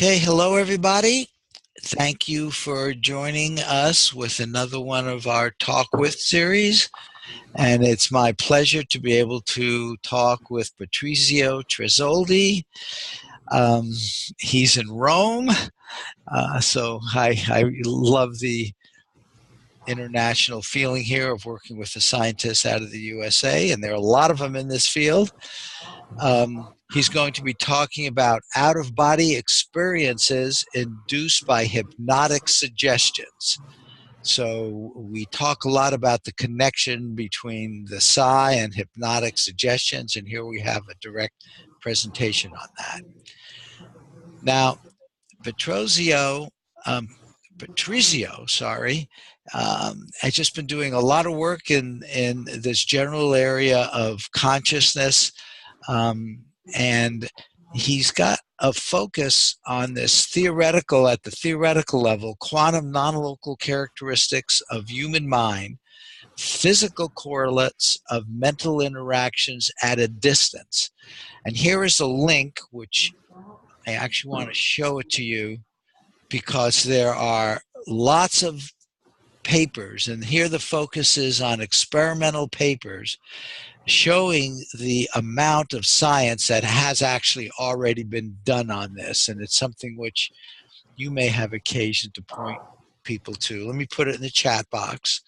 Okay, hello everybody. Thank you for joining us with another one of our Talk With series. And it's my pleasure to be able to talk with Patrizio Tressoldi. He's in Rome, so I love the international feeling here of working with the scientists out of the USA, and there are a lot of them in this field. He's going to be talking about out-of-body experiences induced by hypnotic suggestions. So we talk a lot about the connection between the psi and hypnotic suggestions, and here we have a direct presentation on that. Now, Patrizio, has just been doing a lot of work in this general area of consciousness, and he's got a focus on this theoretical, at the theoretical level, quantum non-local characteristics of human mind, physical correlates of mental interactions at a distance. And here is a link, which I actually want to show it to you because there are lots of papers, and here the focus is on experimental papers showing the amount of science that has actually already been done on this, and it's something which you may have occasion to point people to. Let me put it in the chat box,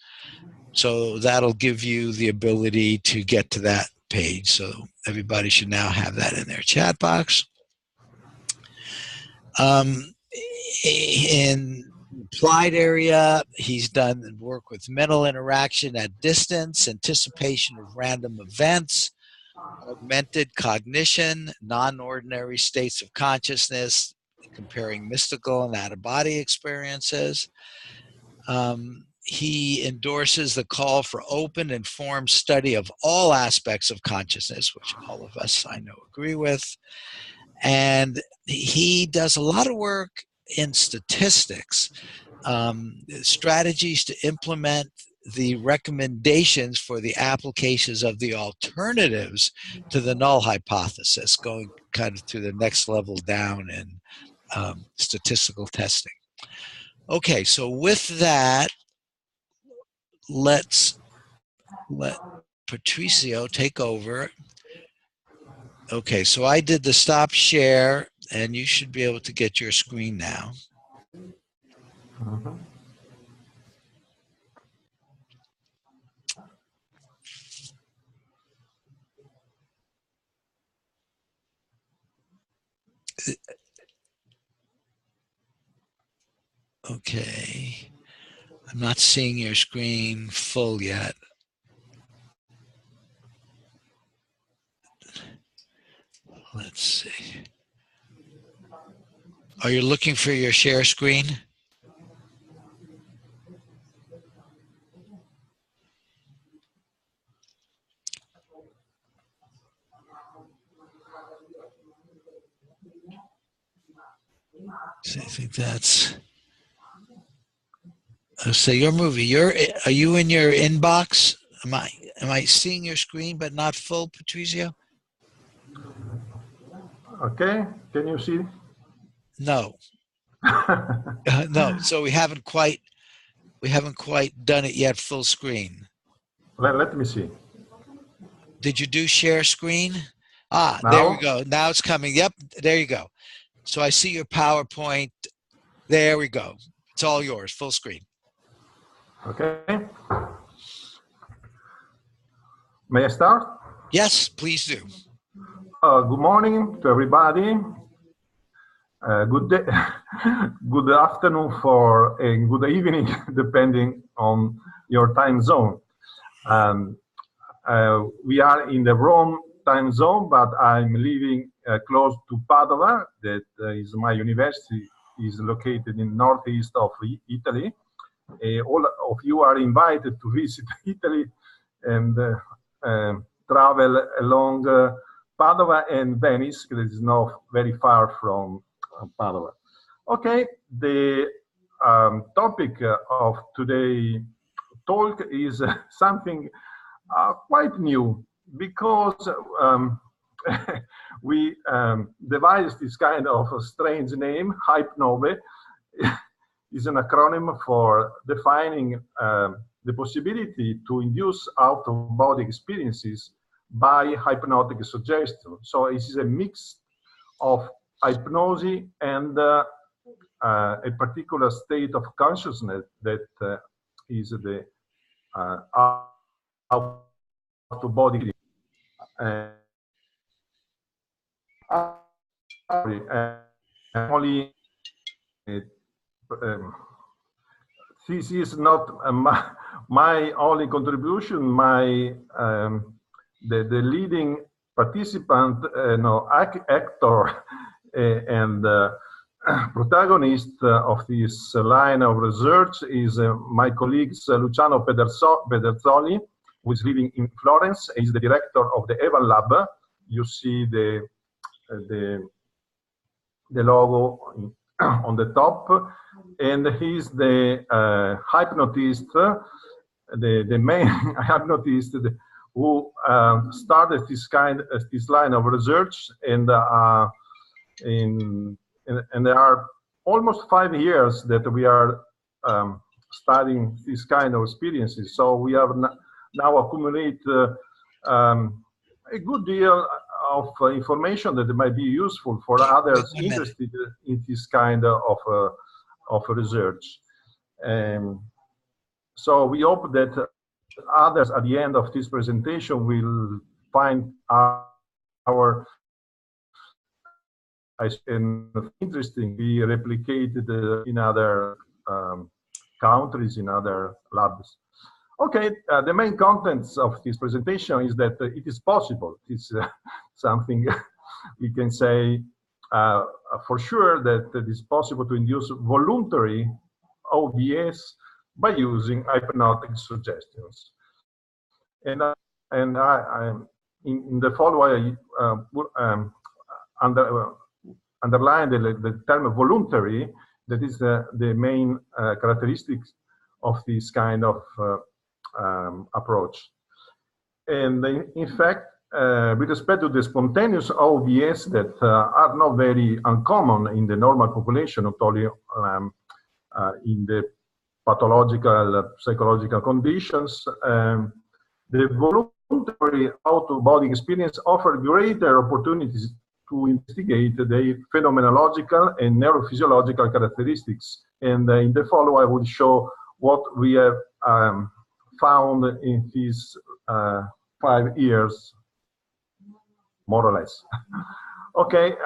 so that'll give you the ability to get to that page. So everybody should now have that in their chat box. In applied area, he's done work with mental interaction at distance, anticipation of random events, augmented cognition, non-ordinary states of consciousness, comparing mystical and out-of-body experiences. He endorses the call for open, informed study of all aspects of consciousness, which all of us, I know, agree with. And he does a lot of work in statistics, strategies to implement the recommendations for the applications of the alternatives to the null hypothesis, going kind of to the next level down in statistical testing. Okay, so with that, let's let Patrizio take over. Okay, so I did the stop share, and you should be able to get your screen now. Okay, I'm not seeing your screen full yet. Let's see. Are you looking for your share screen? So I think that's. So your movie. Are you in your inbox? Am I seeing your screen but not full, Patrizio? Okay, can you see? No. No. So we haven't quite done it yet. Full screen. Let me see. Did you do share screen? Ah, now? There we go. Now it's coming. Yep, there you go. So I see your PowerPoint. There we go. It's all yours, full screen. Okay. May I start? Yes, please do. Good morning to everybody. Good day, good afternoon and good evening, depending on your time zone. We are in the Rome time zone, but I'm living close to Padova. That is my university, is located in northeast of Italy. All of you are invited to visit Italy and travel along Padova and Venice, because it's not very far from Padova. Okay, the topic of today's talk is something quite new, because we devised this kind of a strange name, hypnove. Is an acronym for defining the possibility to induce out-of-body experiences by hypnotic suggestion. So it is a mix of hypnosis and a particular state of consciousness that is the out-of-body. Only this is not my only contribution. The leading participant, actor and protagonist of this line of research is my colleague Luciano Pedersoli, who is living in Florence. He's the director of the Evan Lab. You see the logo on the top, and he's the hypnotist, the main hypnotist who started this line of research, and there are almost 5 years that we are studying this kind of experiences. So we have now accumulated a good deal of information that might be useful for others interested in this kind of research. So we hope that others at the end of this presentation will find our interesting, be replicated in other countries, in other labs. Okay, the main contents of this presentation is that it is possible. It's something we can say for sure, that it is possible to induce voluntary OBS by using hypnotic suggestions. And in the following, underline the term voluntary. That is the main characteristics of this kind of approach. And in fact, with respect to the spontaneous OBS that are not very uncommon in the normal population, not only in the pathological, psychological conditions, the voluntary out-of-body experience offer greater opportunities to investigate the phenomenological and neurophysiological characteristics. And in the follow, I will show what we have found in these 5 years, more or less. Okay,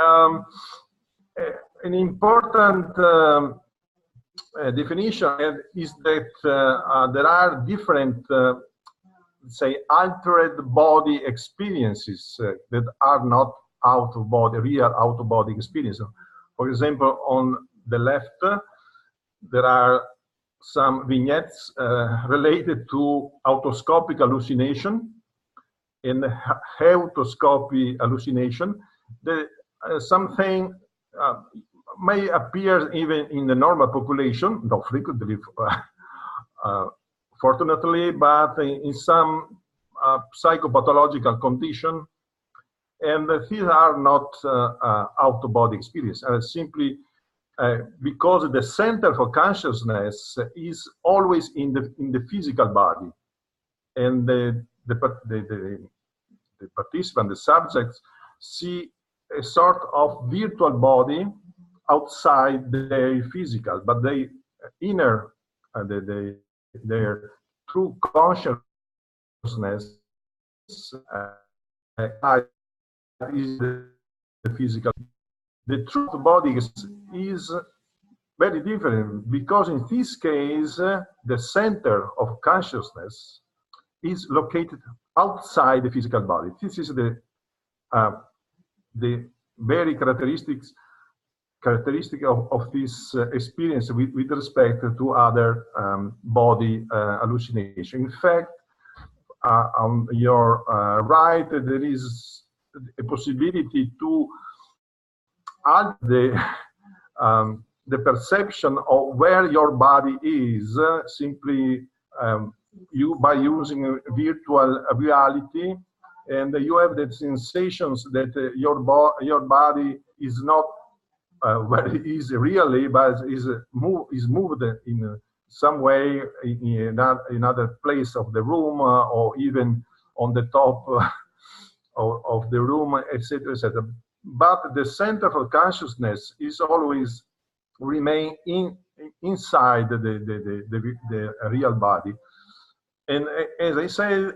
an important definition is that there are different, say, altered body experiences that are not out-of-body, real out-of-body experience. For example, on the left, there are some vignettes related to autoscopic hallucination and heautoscopy hallucination. Something may appear even in the normal population, not frequently, fortunately, but in some psychopathological condition. And these are not out-of-body experience, simply because the center for consciousness is always in the physical body, and the participant, the subjects, see a sort of virtual body outside their physical, but they inner, their true consciousness is the physical. The true body is very different, because in this case, the center of consciousness is located outside the physical body. This is the very characteristic of this experience with respect to other body hallucination. In fact, on your right, there is a possibility to add the perception of where your body is, simply by using virtual reality, and you have the sensations that your body is not very easy really, but is moved in some way in another place of the room, or even on the top of the room, etc., etc. But the center of consciousness is always remain inside the real body. And as I say,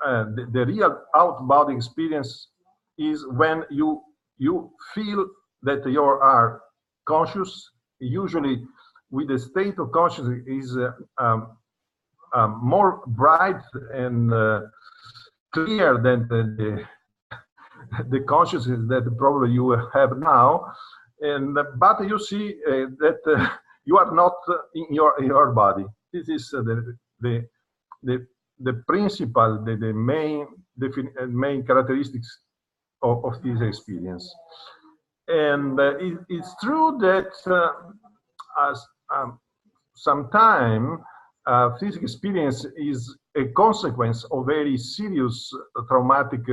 the real out-body experience is when you feel that you are conscious, usually with the state of consciousness is more bright and clear than the consciousness that probably you have now. And but you see that you are not in your body. This is the principal, the main characteristics of this experience. And it's true that sometimes this experience is a consequence of very serious traumatic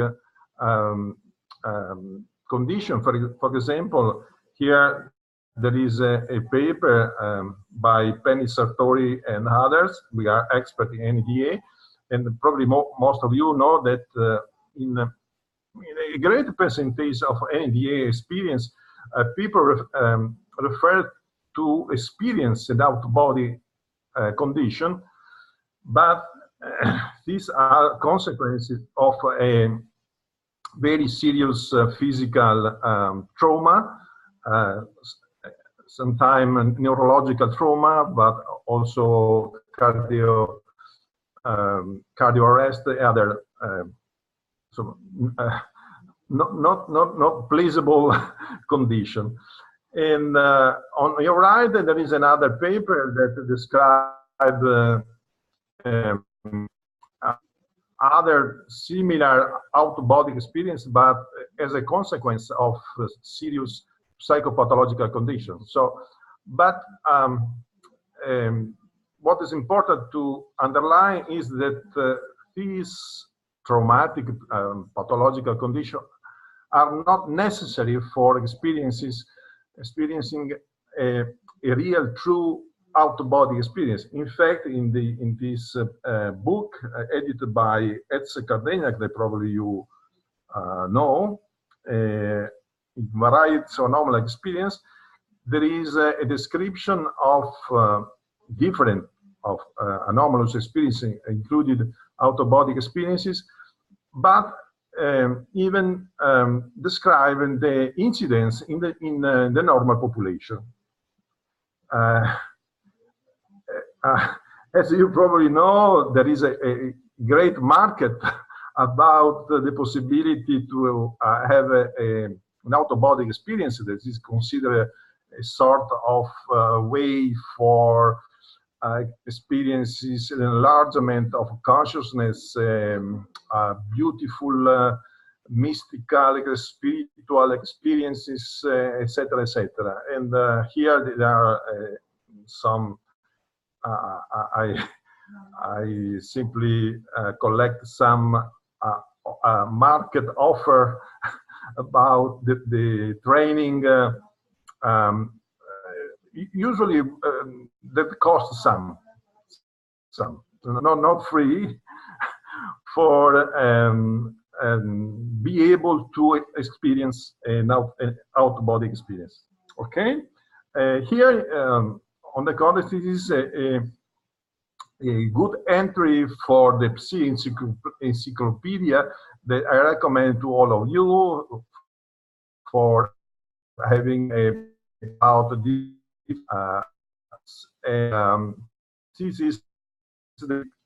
condition. For example, here there is a paper by Penny Sartori and others. We are experts in NDA, and probably most of you know that in a great percentage of NDA experience, people refer to experience an out-body condition, but these are consequences of a very serious physical trauma, sometimes neurological trauma, but also cardio arrest, other not pleasurable condition. And on your right, there is another paper that describes other similar out-body experience, but as a consequence of serious psychopathological conditions. So, but what is important to underline is that these traumatic pathological conditions are not necessary for experiencing a real, true out-body experience. In fact, in this book edited by Edzard Kardeniak, that probably you know, Varieties of Anomalous Experience, there is a description of different anomalous experiences, included out-of-body experiences, but even describing the incidence in the normal population. As you probably know, there is a great market about the possibility to have an out-of-body experience that is considered a sort of way for experiences, enlargement of consciousness, beautiful, mystical, spiritual experiences, etc., etc. And here there are some. I simply collect some market offer about the training. Usually that costs some, not free, for be able to experience an out-body experience. Okay, here on the contrary, this is a good entry for the Psi encyclopedia that I recommend to all of you for having about this. This is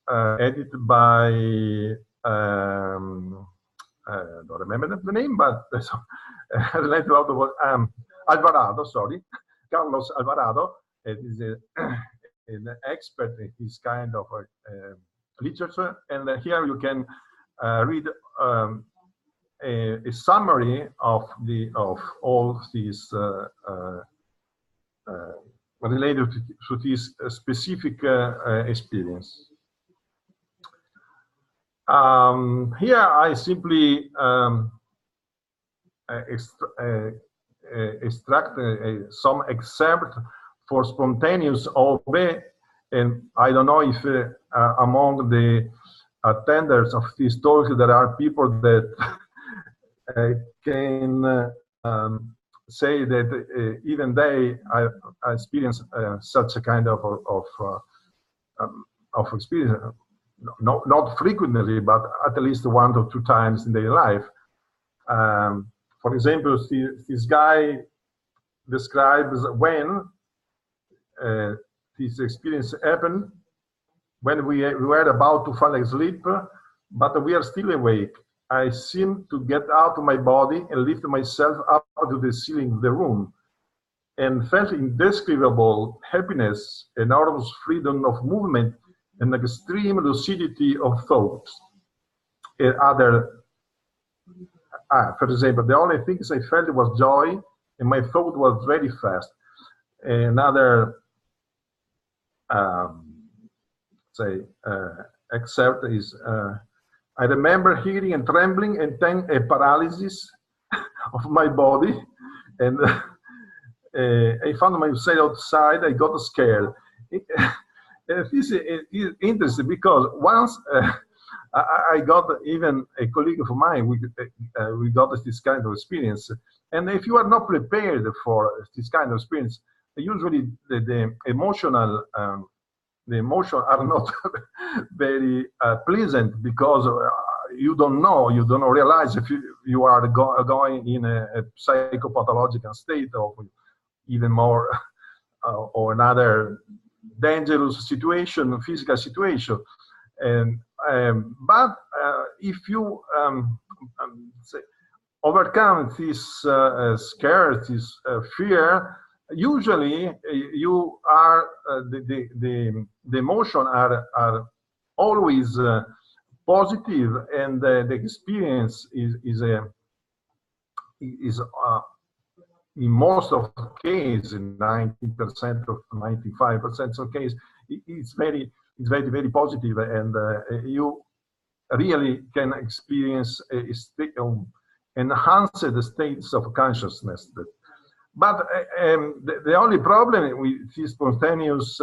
edited by I don't remember the name, but related to Alvarado, sorry, Carlos Alvarado. It is an expert in this kind of literature, and here you can read a summary of all these related to this specific experience. Here I simply extract some excerpt for spontaneous OB, and I don't know if among the attenders of this talk there are people that can say that even they experience such a kind of experience, not frequently, but at least 1 or 2 times in their life. For example, this guy describes when this experience happened, when we were about to fall asleep, but we are still awake. I seemed to get out of my body and lift myself up to the ceiling of the room, and felt indescribable happiness, enormous freedom of movement, and extreme lucidity of thoughts. For example, the only things I felt was joy, and my thought was very fast. Another excerpt is, I remember hearing and trembling and then a paralysis of my body, and I found myself outside. I got scared. This is interesting because once I got, even a colleague of mine, we got this kind of experience. And if you are not prepared for this kind of experience, usually the emotions are not very pleasant, because you don't realize if you are going in a psychopathological state, or even more, or another dangerous situation, physical situation. And but if you overcome this scare, this fear, usually you are the emotion are always positive, and the experience is in most of the cases, in 90% or 95% of cases, it's very positive, and you really can experience enhance the states of consciousness. But the only problem with this spontaneous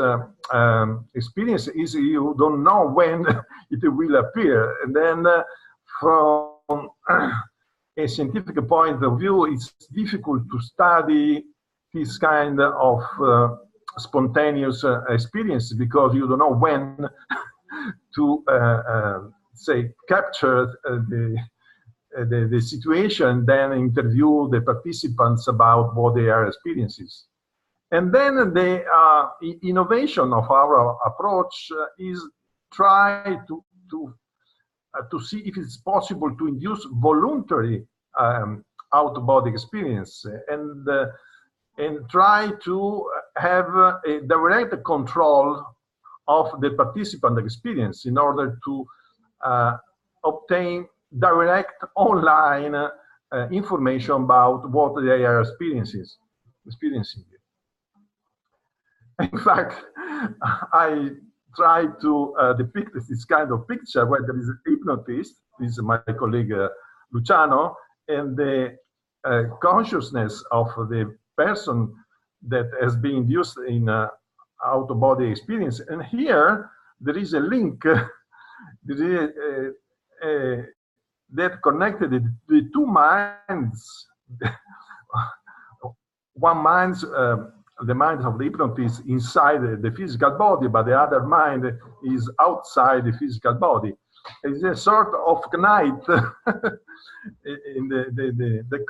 experience is you don't know when it will appear. And then from a scientific point of view, it's difficult to study this kind of spontaneous experience, because you don't know when to say capture the situation, then interview the participants about what they are experiences. And then the innovation of our approach is try to see if it's possible to induce voluntary out-of-body experience, and try to have a direct control of the participant experience in order to obtain direct online information about what they are experiencing. In fact, I try to depict this kind of picture where there is an hypnotist, this is my colleague Luciano, and the consciousness of the person that has been induced in out-of-body experience. And here there is a link that connected the two minds. One mind's the mind of the hypnotist inside the physical body, but the other mind is outside the physical body. It's a sort of night in the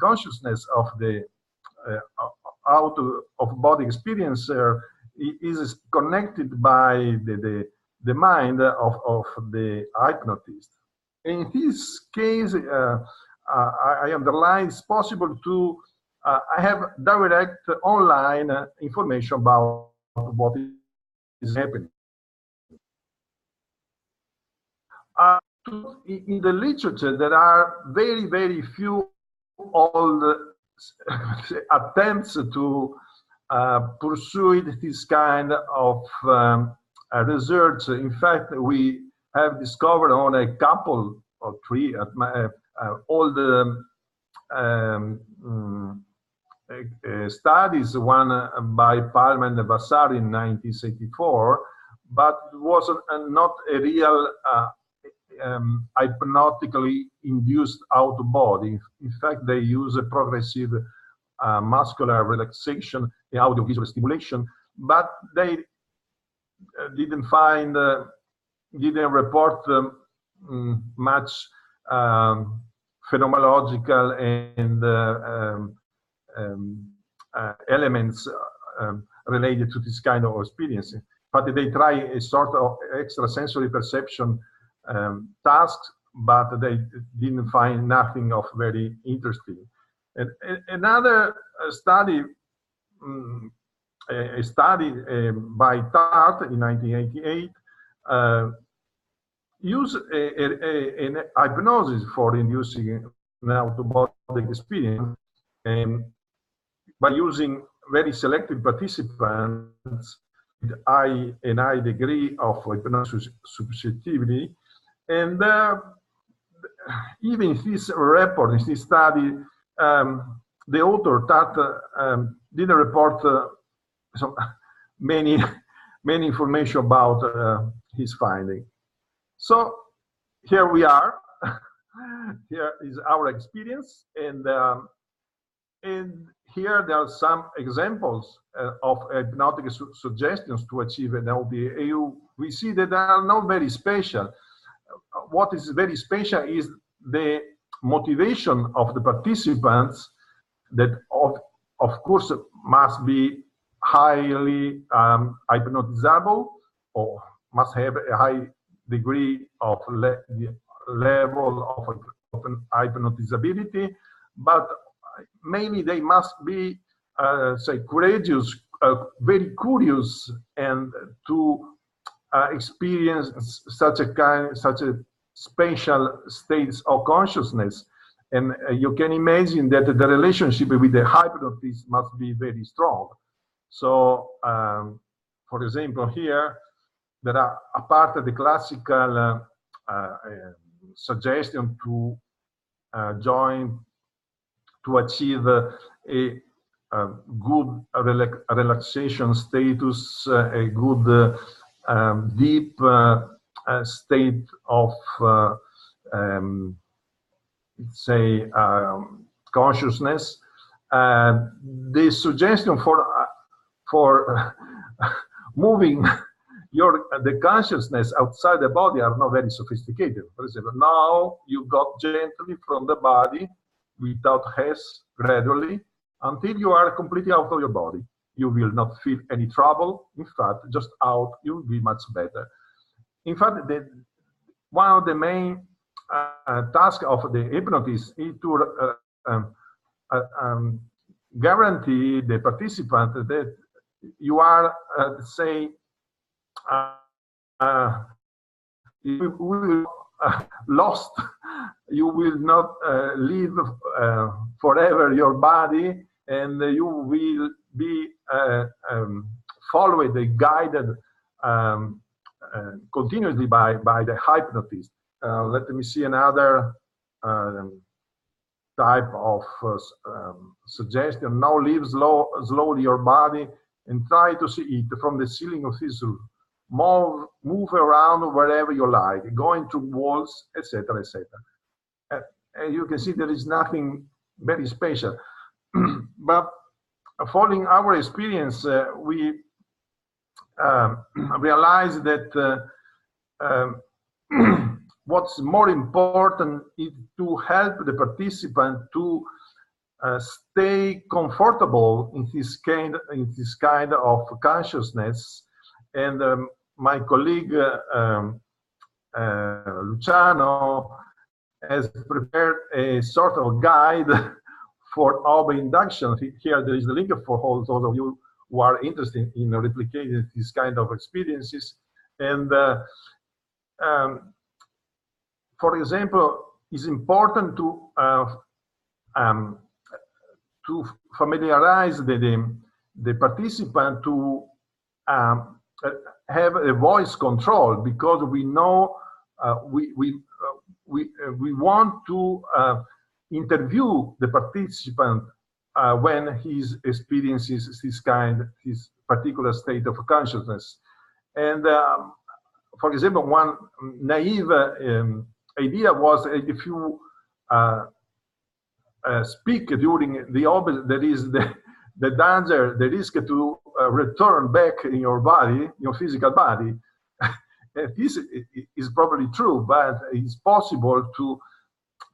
consciousness of the out-of-body experiencer is connected by the mind of the hypnotist. In this case, I underline it's possible to I have direct online information about what is happening. In the literature, there are very, very few old attempts to pursue this kind of research. In fact, we have discovered on a couple or three all the studies, one by Palmer and Vasari in 1984, but it was not a real hypnotically induced out-of-body. In fact, they use a progressive muscular relaxation and audiovisual stimulation, but they didn't find, didn't report much phenomenological and elements related to this kind of experience. But they try a sort of extrasensory perception tasks, but they didn't find nothing of very interesting. And another study, a study by Tart in 1988, used an hypnosis for inducing an out-of-body experience, and by using very selected participants with a high degree of hypnosis susceptibility. And even in this report, in this study, the author didn't report so many information about his finding. So here we are. Here is our experience, and here there are some examples of hypnotic suggestions to achieve an LDA. We see that they are not very special. What is very special is the motivation of the participants, that of course must be highly hypnotizable, or must have a high degree of level of hypnotizability, but mainly they must be say courageous, very curious, and to experience such a spatial states of consciousness. And you can imagine that the relationship with the hypnotist must be very strong. So, for example, here there are, apart of the classical suggestion to join to achieve a good relaxation status, a good deep state of say consciousness. The suggestion for moving the consciousness outside the body are not very sophisticated. For example, now you go gently from the body without haste, gradually, until you are completely out of your body. You will not feel any trouble. In fact, just out, you will be much better. In fact, one of the main tasks of the hypnotist is to guarantee the participant that you are, say, you will lost. You will not leave forever your body, and you will be followed, guided continuously by the hypnotist. Let me see another type of suggestion. Now leave slowly your body and try to see it from the ceiling of this room. Move around wherever you like, going through walls, etc., etc. And you can see there is nothing very special. But following our experience, we realize that what's more important is to help the participant to stay comfortable in this kind of consciousness. And my colleague Luciano has prepared a sort of guide for our induction. Here there is the link for all those of you who are interested in replicating this kind of experiences. And for example, it's important to familiarize the participant to have a voice control, because we know we want to interview the participant when he experiences this particular state of consciousness. And for example, one naive idea was if you speak during the obit, there is the danger, the risk to return back in your body, your physical body. This is probably true, but it's possible to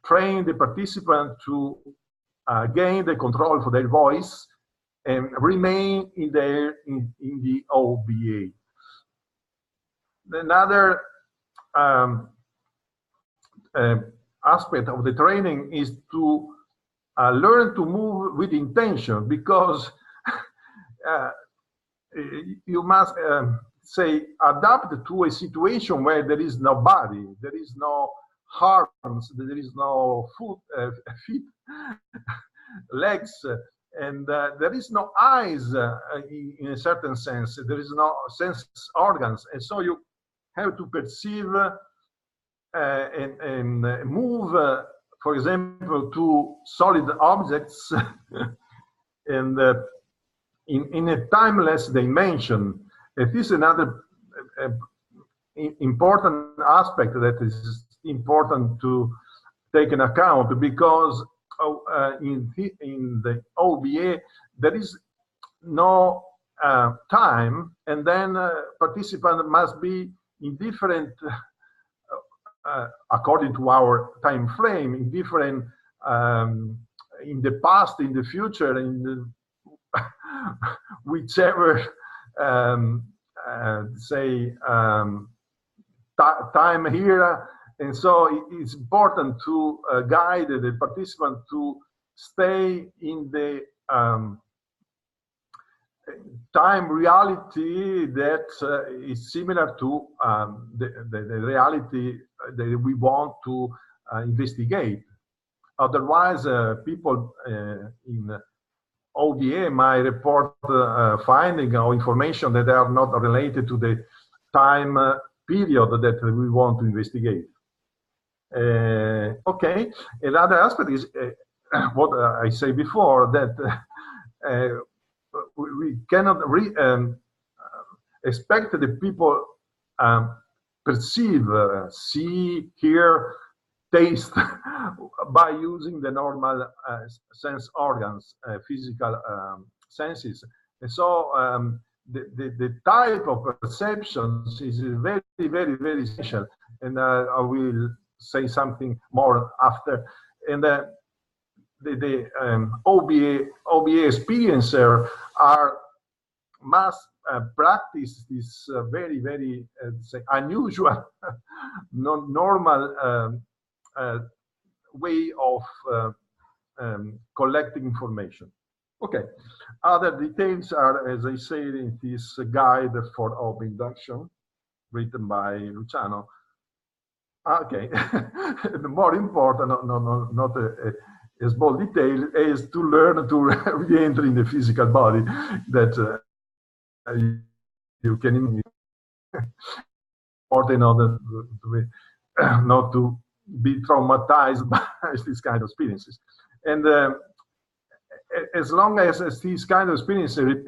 train the participant to gain the control for their voice and remain in the OBA. Another aspect of the training is to learn to move with intention, because you must say adapt to a situation where there is no body, there is no arms, there is no feet, legs, and there is no eyes in a certain sense. There is no sense organs, and so you have to perceive and move, for example, to solid objects and in a timeless dimension. It is another important aspect that is important to take into account, because in the OBA there is no time, and then participant must be in different according to our time frame, in different in the past, in the future, in the whichever time here. And so it's important to guide the participant to stay in the time reality that is similar to the reality that we want to investigate. Otherwise, people in ODA might report finding or information that are not related to the time period that we want to investigate. Okay, another aspect is what I say before, that we cannot expect the people perceive, see, hear, taste by using the normal sense organs, physical senses. And so the type of perceptions is very, very, very essential. And I will say something more after. And the OBA experiencer must practice this very, very say unusual, non-normal way of collecting information. Okay, other details are, as I say, in this guide for OB induction, written by Luciano. Okay, the more important, not a small detail, is to learn to re-enter in the physical body that you can imagine, or in order to not to be traumatized by these kind of experiences. And as long as these kind of experiences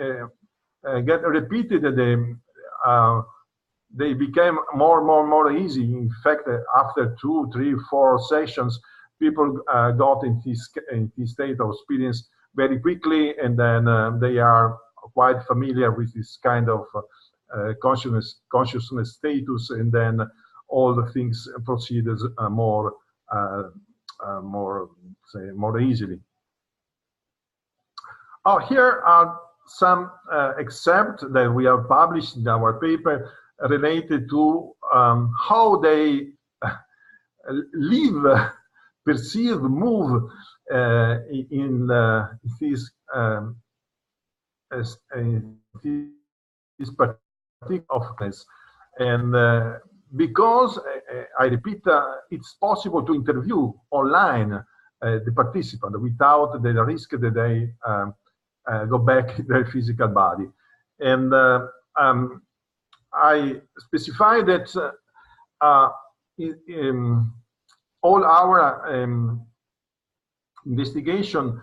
get repeated, they became more easy. In fact, after 2, 3, 4 sessions, people got in this state of experience very quickly, and then they are quite familiar with this kind of consciousness status, and then all the things proceed more easily. Oh, here are some excerpts that we have published in our paper related to how they live, perceive, move in this particular office. And because, I repeat, it's possible to interview online the participant without the risk that they go back in their physical body. And I specify that all our investigation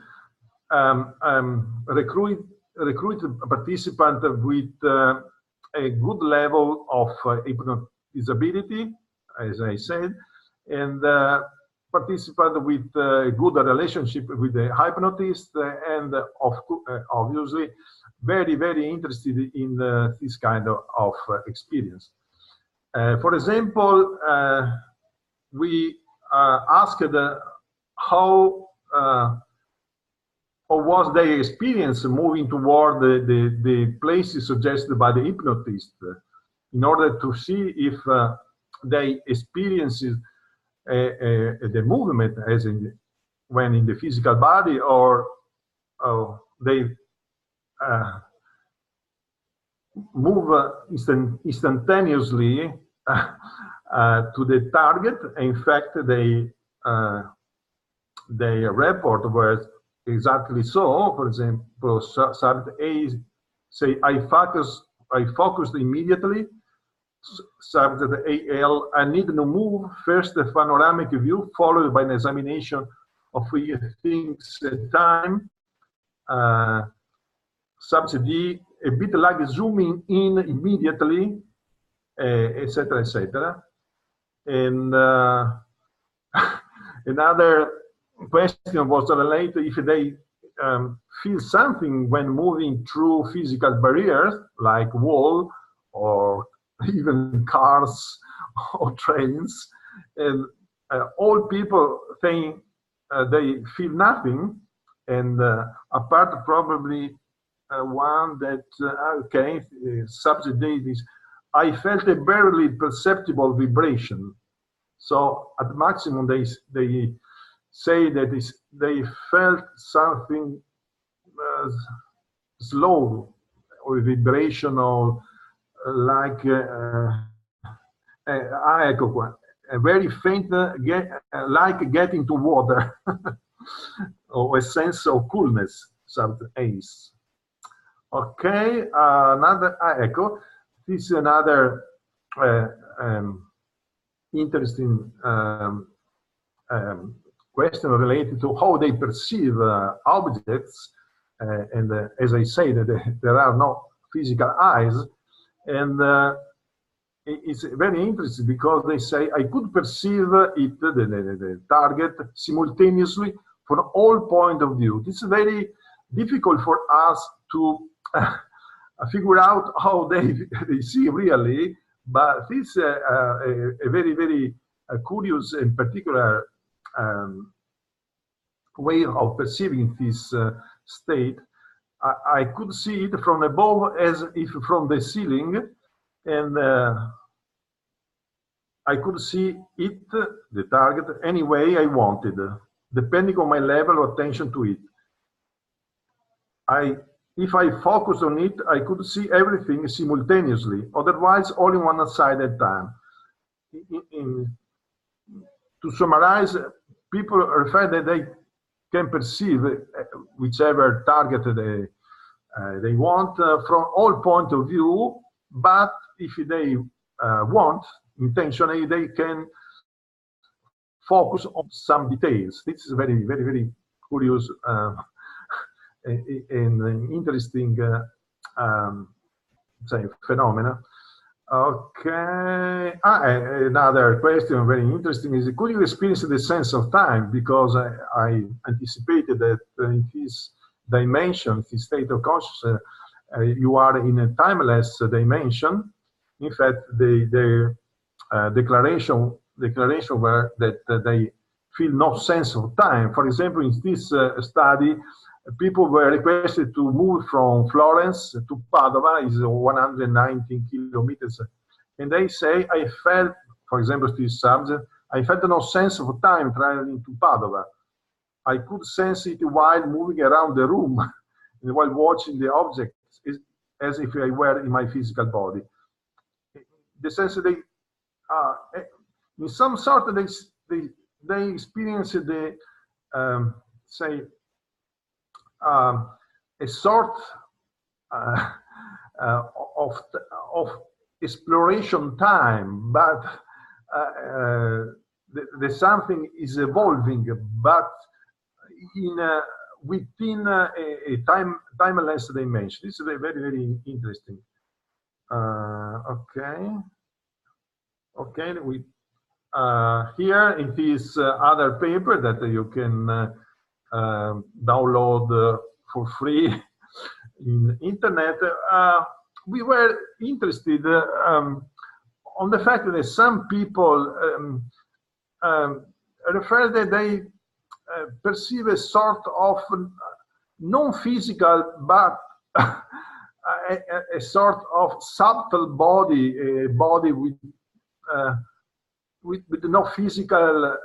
recruit a participant with a good level of hypnotizability, as I said, and participant with a good relationship with the hypnotist, and obviously very, very interested in this kind of experience. For example, we asked how was their experience moving toward the places suggested by the hypnotist, in order to see if they experience the movement as when in the physical body, or they move instantaneously to the target. In fact, they report were exactly so. For example, subject A say, I focused immediately. Subject AL, I need to move first the panoramic view, followed by an examination of things at time. Subject D, a bit like zooming in immediately, etc., etc. And another question was related if they feel something when moving through physical barriers like wall or even cars or trains, and all people think they feel nothing, and apart probably one that okay, subject is, I felt a barely perceptible vibration. So at maximum they say that they felt something slow or vibrational, like a very faint, like getting to water, or a sense of coolness, something else. Okay, another echo. This is another interesting question related to how they perceive objects, and as I say, that there are no physical eyes, and it's very interesting because they say I could perceive it, the target, simultaneously from all point of view. It's very difficult for us to figure out how they see really, but this a very, very curious and particular way of perceiving this state. I could see it from above as if from the ceiling, and I could see it, the target, any way I wanted, depending on my level of attention to it. If I focused on it, I could see everything simultaneously, otherwise only one side at a time. To summarize, people refer that they can perceive whichever target they want from all point of view, but if they want, intentionally, they can focus on some details. This is very, very, very curious and interesting say, phenomena. Okay. Another question, very interesting, is could you experience the sense of time? Because I anticipated that in this dimension, this state of consciousness, you are in a timeless dimension. In fact, the declaration were that they feel no sense of time. For example, in this study, people were requested to move from Florence to Padova, is 119 kilometers. And they say, I felt, for example, this subject, I felt no sense of time traveling to Padova. I could sense it while moving around the room, and while watching the objects, as if I were in my physical body. The sense that they, in some sort, they experience the, say, a sort of exploration time, but the something is evolving, but in within a timeless dimension. This is very, very interesting. Okay, we here in this other paper that you can download for free in internet. We were interested on the fact that some people refer that they perceive a sort of non-physical but a sort of subtle body, a body with no physical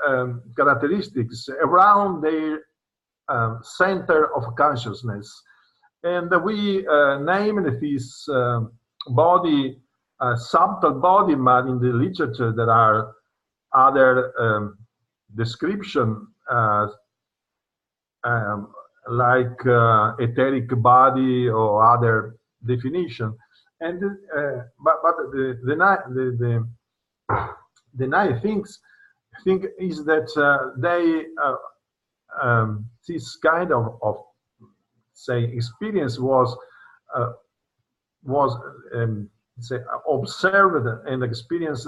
characteristics around their center of consciousness. And we named this body subtle body, but in the literature there are other description like etheric body or other definition. And but the nice thing is that they this kind of say experience was say observed and experienced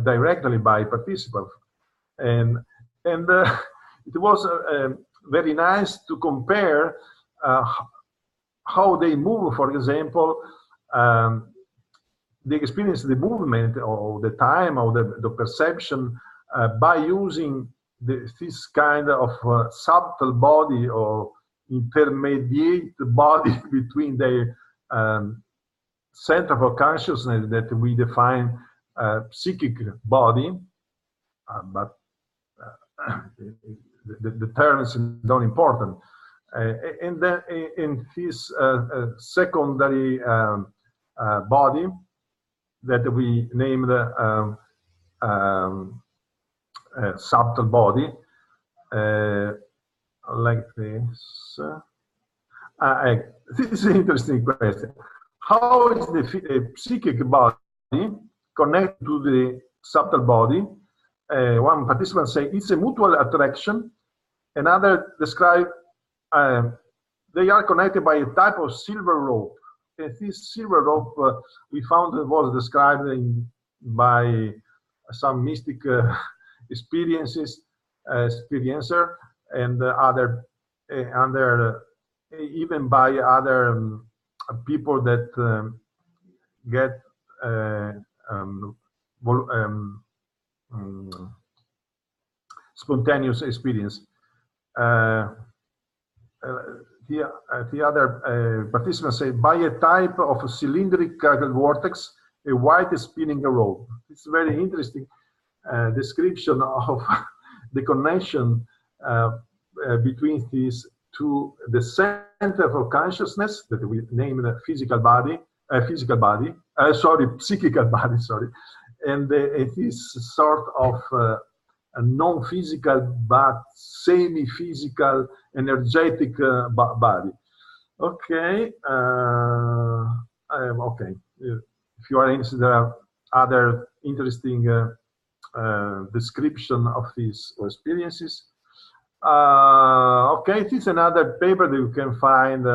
directly by participants, and it was very nice to compare how they move. For example, they experience the movement or the time or the perception by using this kind of subtle body or intermediate body between their center for consciousness that we define psychic body, but the term is not important. And then in his secondary body that we named subtle body, like this. This is an interesting question. How is the psychic body connected to the subtle body? One participant say it's a mutual attraction. Another describe they are connected by a type of silver rope. And this silver rope we found was described by some mystic experiencer and other even by other people that get spontaneous experience. The other participants say by a type of cylindrical vortex, a white spinning rope. It's very interesting description of the connection between these two, the center for consciousness that we name the psychical body, and this sort of a non-physical but semi-physical energetic body. Okay, okay. If you are interested, there are other interesting description of these experiences. Okay, this is another paper that you can find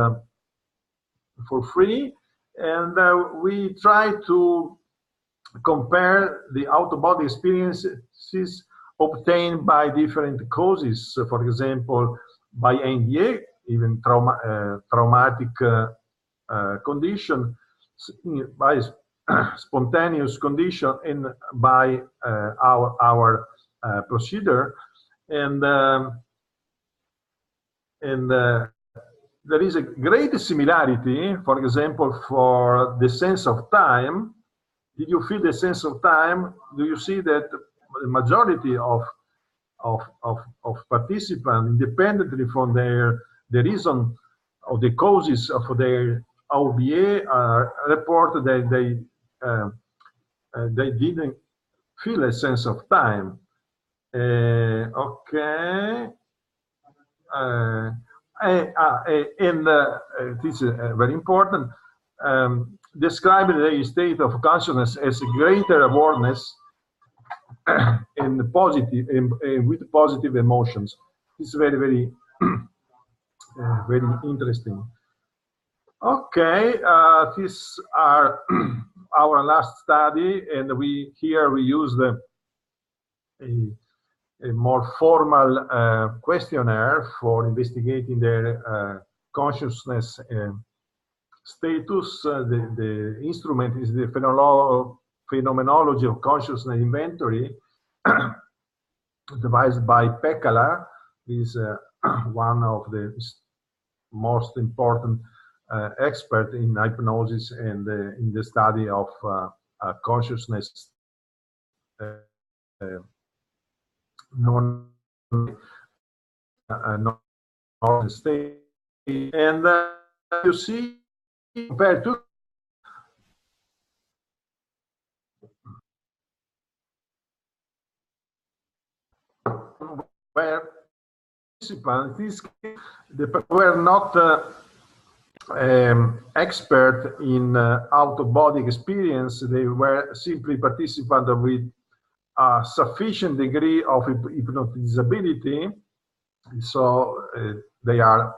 for free, and we try to compare the out-of-body experiences obtained by different causes. For example, by NDA, even traumatic condition, by spontaneous condition, and by our procedure, and there is a great similarity, for example, for the sense of time. Did you feel the sense of time? Do you see that the majority of participants, independently from the reason of the causes of their OBA, report that they didn't feel a sense of time. Okay. And this is very important. Describing the state of consciousness as greater awareness and positive and with positive emotions. It's very, very, very interesting. Okay, these are our last study, and here we use a more formal questionnaire for investigating their consciousness status. The instrument is the Phenomenology of Consciousness Inventory, devised by Pekala. Is one of the most important expert in hypnosis and in the study of consciousness state. And you see, compared to where participants were not expert in out-of-body experience. They were simply participants with a sufficient degree of hypnotizability. So they are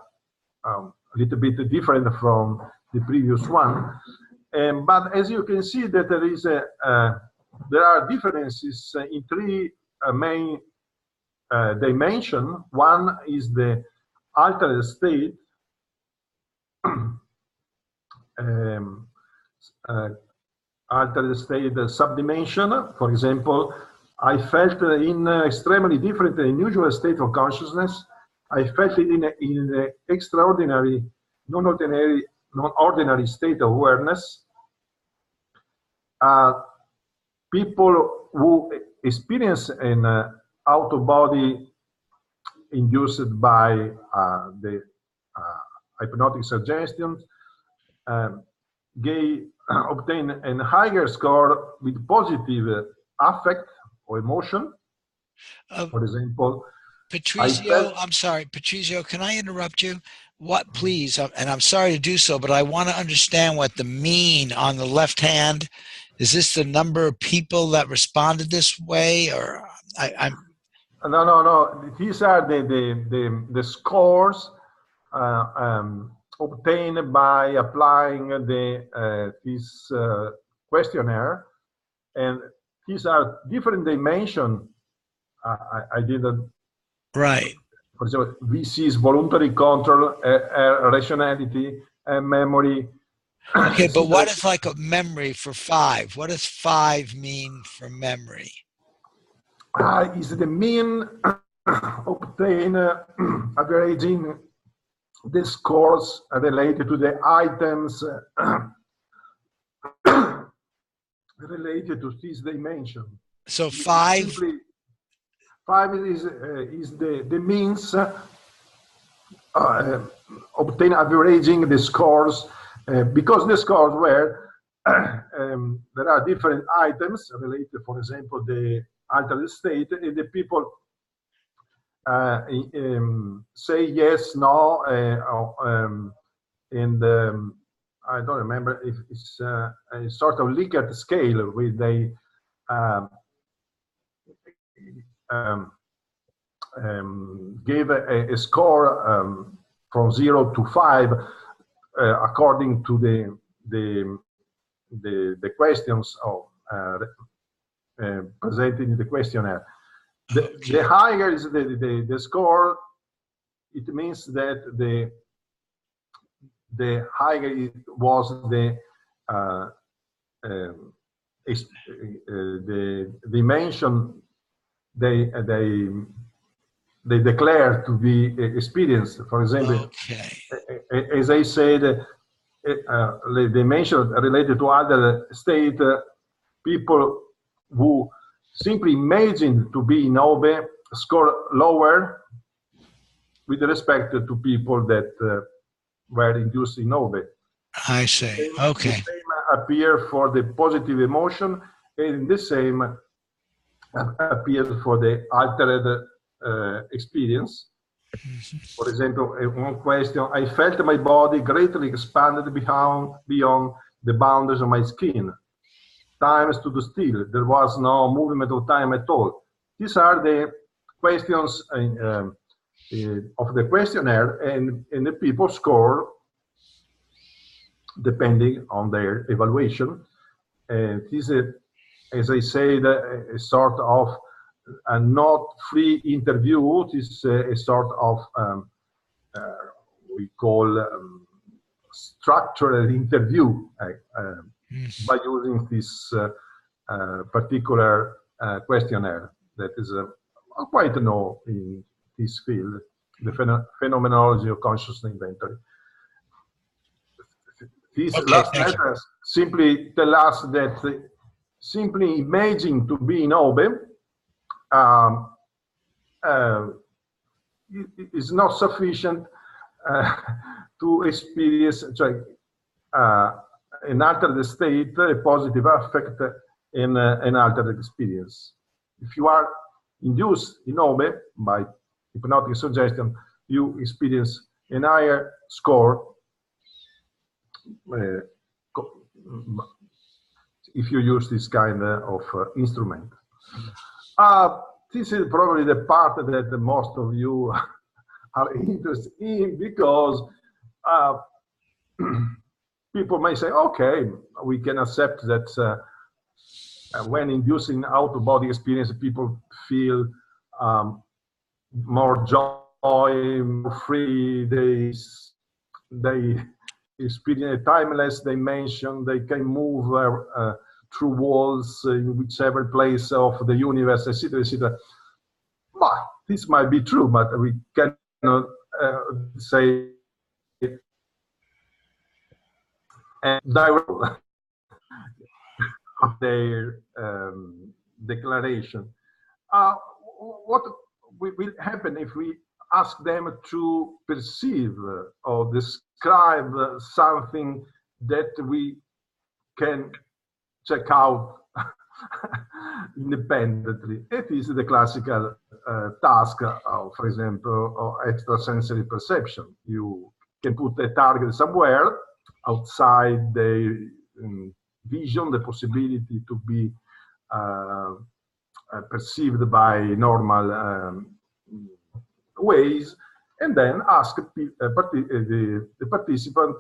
a little bit different from the previous one. But as you can see, that there are differences in three main dimensions. One is the altered state, altered state subdimension. For example, I felt in extremely different and unusual state of consciousness. I felt it in an extraordinary, non-ordinary state of awareness. People who experience an out-of-body induced by the hypnotic suggestions obtain a higher score with positive affect or emotion. For example, Patrizio, I'm sorry, Patrizio, can I interrupt you? What, please, and I'm sorry to do so, but I want to understand what the mean on the left hand, is this the number of people that responded this way, or I'm... No. These are the scores obtained by applying this questionnaire, and these are different dimensions. I didn't. Right. For example, VC is voluntary control, rationality, and memory. Okay, but what is like a memory for 5? What does 5 mean for memory? Is the mean obtained averaging the scores related to the items related to this dimension. So 5? Simply, 5 is the means obtain averaging the scores, because the scores were there are different items related, for example, the altered state, and the people say yes, no, and I don't remember if it's a sort of Likert scale where they gave a score from 0 to 5 according to the questions presented in the questionnaire. The higher is the score, it means that the higher it was the dimension they declare to be experienced. For example, as I said, the dimension related to other state, people who simply imagine to be in Ove score lower with respect to people that were induced in Ove. I see. Okay. The same appear for the positive emotion, and the same appeared for the altered experience. For example, one question: I felt my body greatly expanded beyond the boundaries of my skin. time stood still. There was no movement of time at all. These are the questions of the questionnaire, and the people score depending on their evaluation. This is, as I said, a sort of a not free interview. This is a sort of we call structured interview by using this particular questionnaire that is quite known in this field, the phenomenology of consciousness inventory. These last letters simply tell us that simply imagining to be in Obe is not sufficient to experience an altered state, a positive affect, and an altered experience. If you are induced in Obe by hypnotic suggestion, you experience an higher score if you use this kind of instrument. This is probably the part that most of you are interested in, because people may say, okay, we can accept that when inducing out-of-body experience, people feel more joy, more free, they experience a timeless dimension, they can move through walls in whichever place of the universe, etc., etc. But this might be true, but we cannot say direct of their declaration. What will happen if we ask them to perceive or describe something that we can check out independently? It is the classical task of, for example, of extrasensory perception. You can put a target somewhere outside the vision, the possibility to be perceived by normal ways, and then ask the participant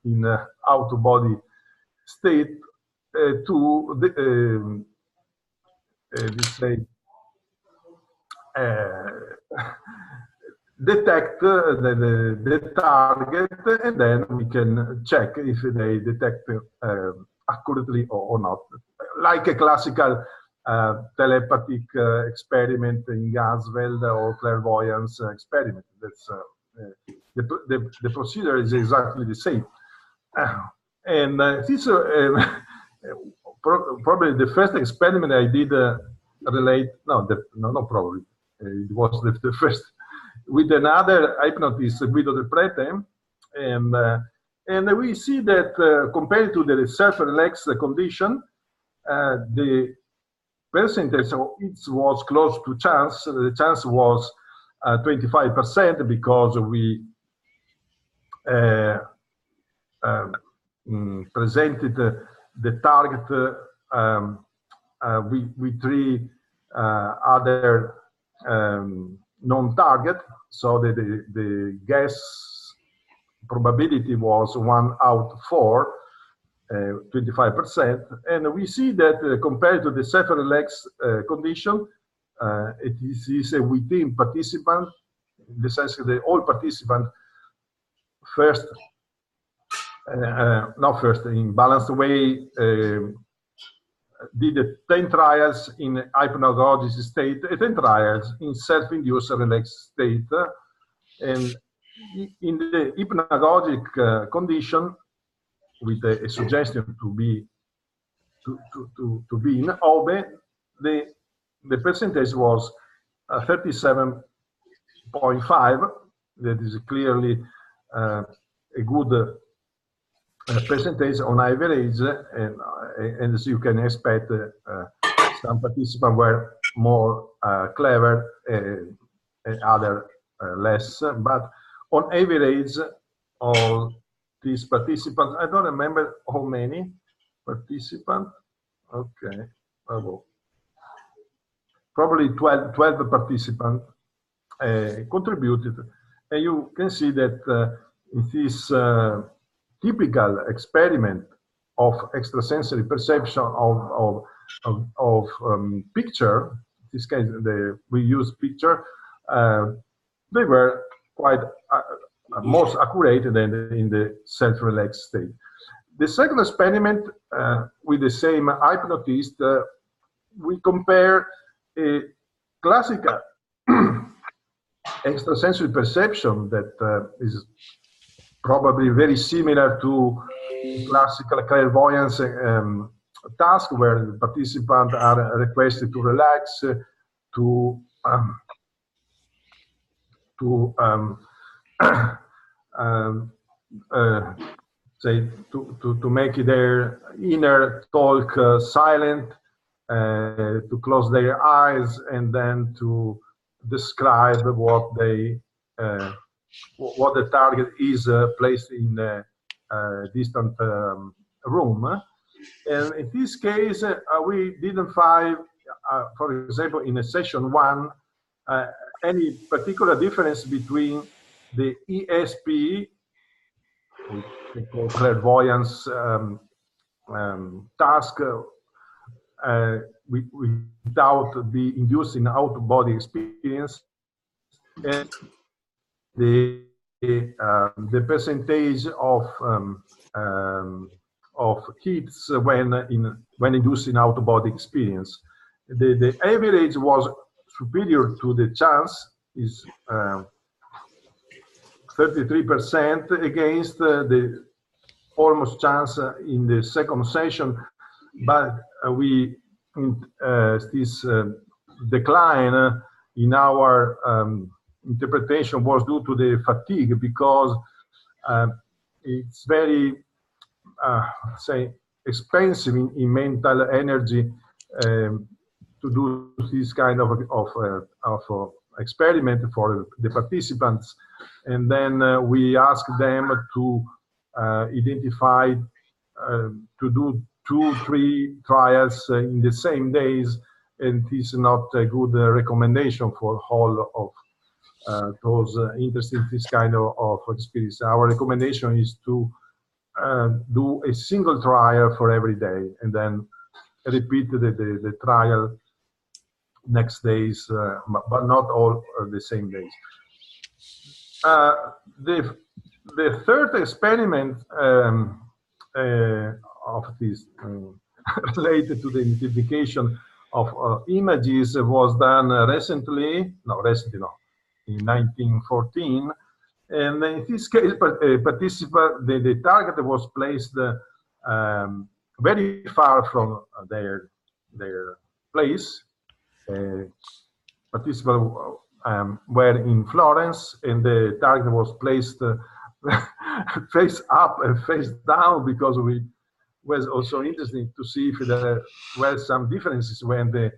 in out-of-body state to detect the target, and then we can check if they detect accurately or not. Like a classical telepathic experiment in Gansfeld or clairvoyance experiment. That's the procedure is exactly the same. And this probably the first experiment I did relate. No, probably it was the first with another hypnotist, Guido Del Prete, and we see that compared to the self-relaxed condition, the percentage it was close to chance. The chance was 25% because we presented the target with three other non-target, so that the guess probability was 1 out of 4, 25%, and we see that compared to the self-relaxed condition, it is a within participant, in the sense that all participants first, not first, in balanced way, did 10 trials in hypnagogic state, 10 trials in self-induced relaxed state, and in the hypnagogic condition, with a suggestion to be in Obe, the percentage was 37.5. That is clearly a good percentage on average, and as you can expect, some participants were more clever and other less, but on average, all these participants, I don't remember how many participants, Okay. Bravo. Probably 12 participants contributed. And you can see that in this typical experiment of extrasensory perception of picture, in this case, we use picture, they were quite most accurate than in the self-relaxed state. The second experiment with the same hypnotist, we compare a classical extrasensory perception that is probably very similar to classical clairvoyance task, where the participants are requested to relax, to say to make their inner talk silent, to close their eyes, and then to describe what they what the target is placed in a distant room. And in this case, we didn't find, for example, in a session 1, any particular difference between the ESP, we call clairvoyance task, without the inducing out-of-body experience, and the percentage of hits when inducing out-of-body experience. The average was superior to the chance, is 33% against the almost chance in the second session, but this decline in our interpretation was due to the fatigue, because it's very say expensive in mental energy to do this kind of experiment for the participants. And then we ask them to identify, to do 2-3 trials in the same days, and this is not a good recommendation for all of those interested in this kind of experience. Our recommendation is to do a single trial for every day, and then repeat the trial next days, but not all the same days. The third experiment of this related to the identification of images was done in 1914. And in this case, the target was placed very far from their place. Participants were in Florence, and the target was placed face up and face down, because we was also interesting to see if there were some differences when the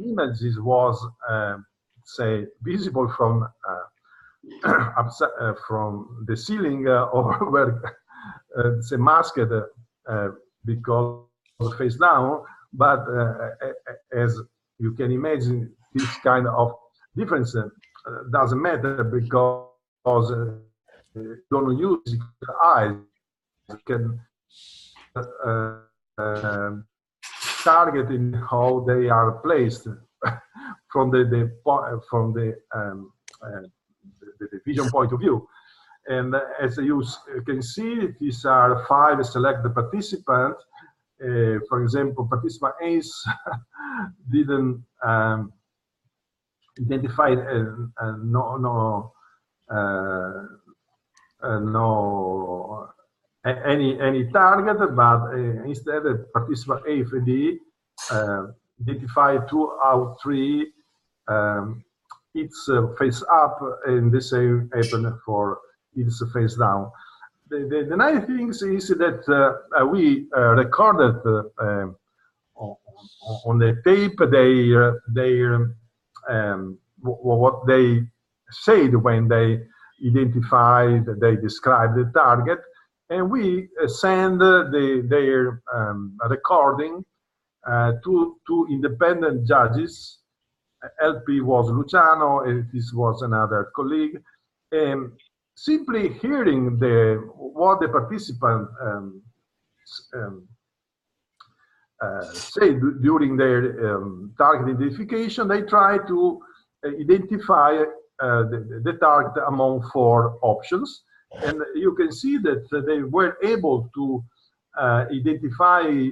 images was say visible from the ceiling, or were say masked because face down. But as you can imagine, this kind of difference doesn't matter, because you don't use your eyes. You can target in how they are placed from the vision point of view. And as you can see, these are 5 selected participants. For example, participant A's didn't identify any target, but instead participant A and D identified 2 out of 3 its face up, and the same happened for its face down. The nice thing is that we recorded on the tape what they said when they identified, they described the target, and we send their recording two independent judges. LP was Luciano, and this was another colleague. Simply hearing what the participant say during their target identification, they try to identify the target among 4 options. And you can see that they were able to identify,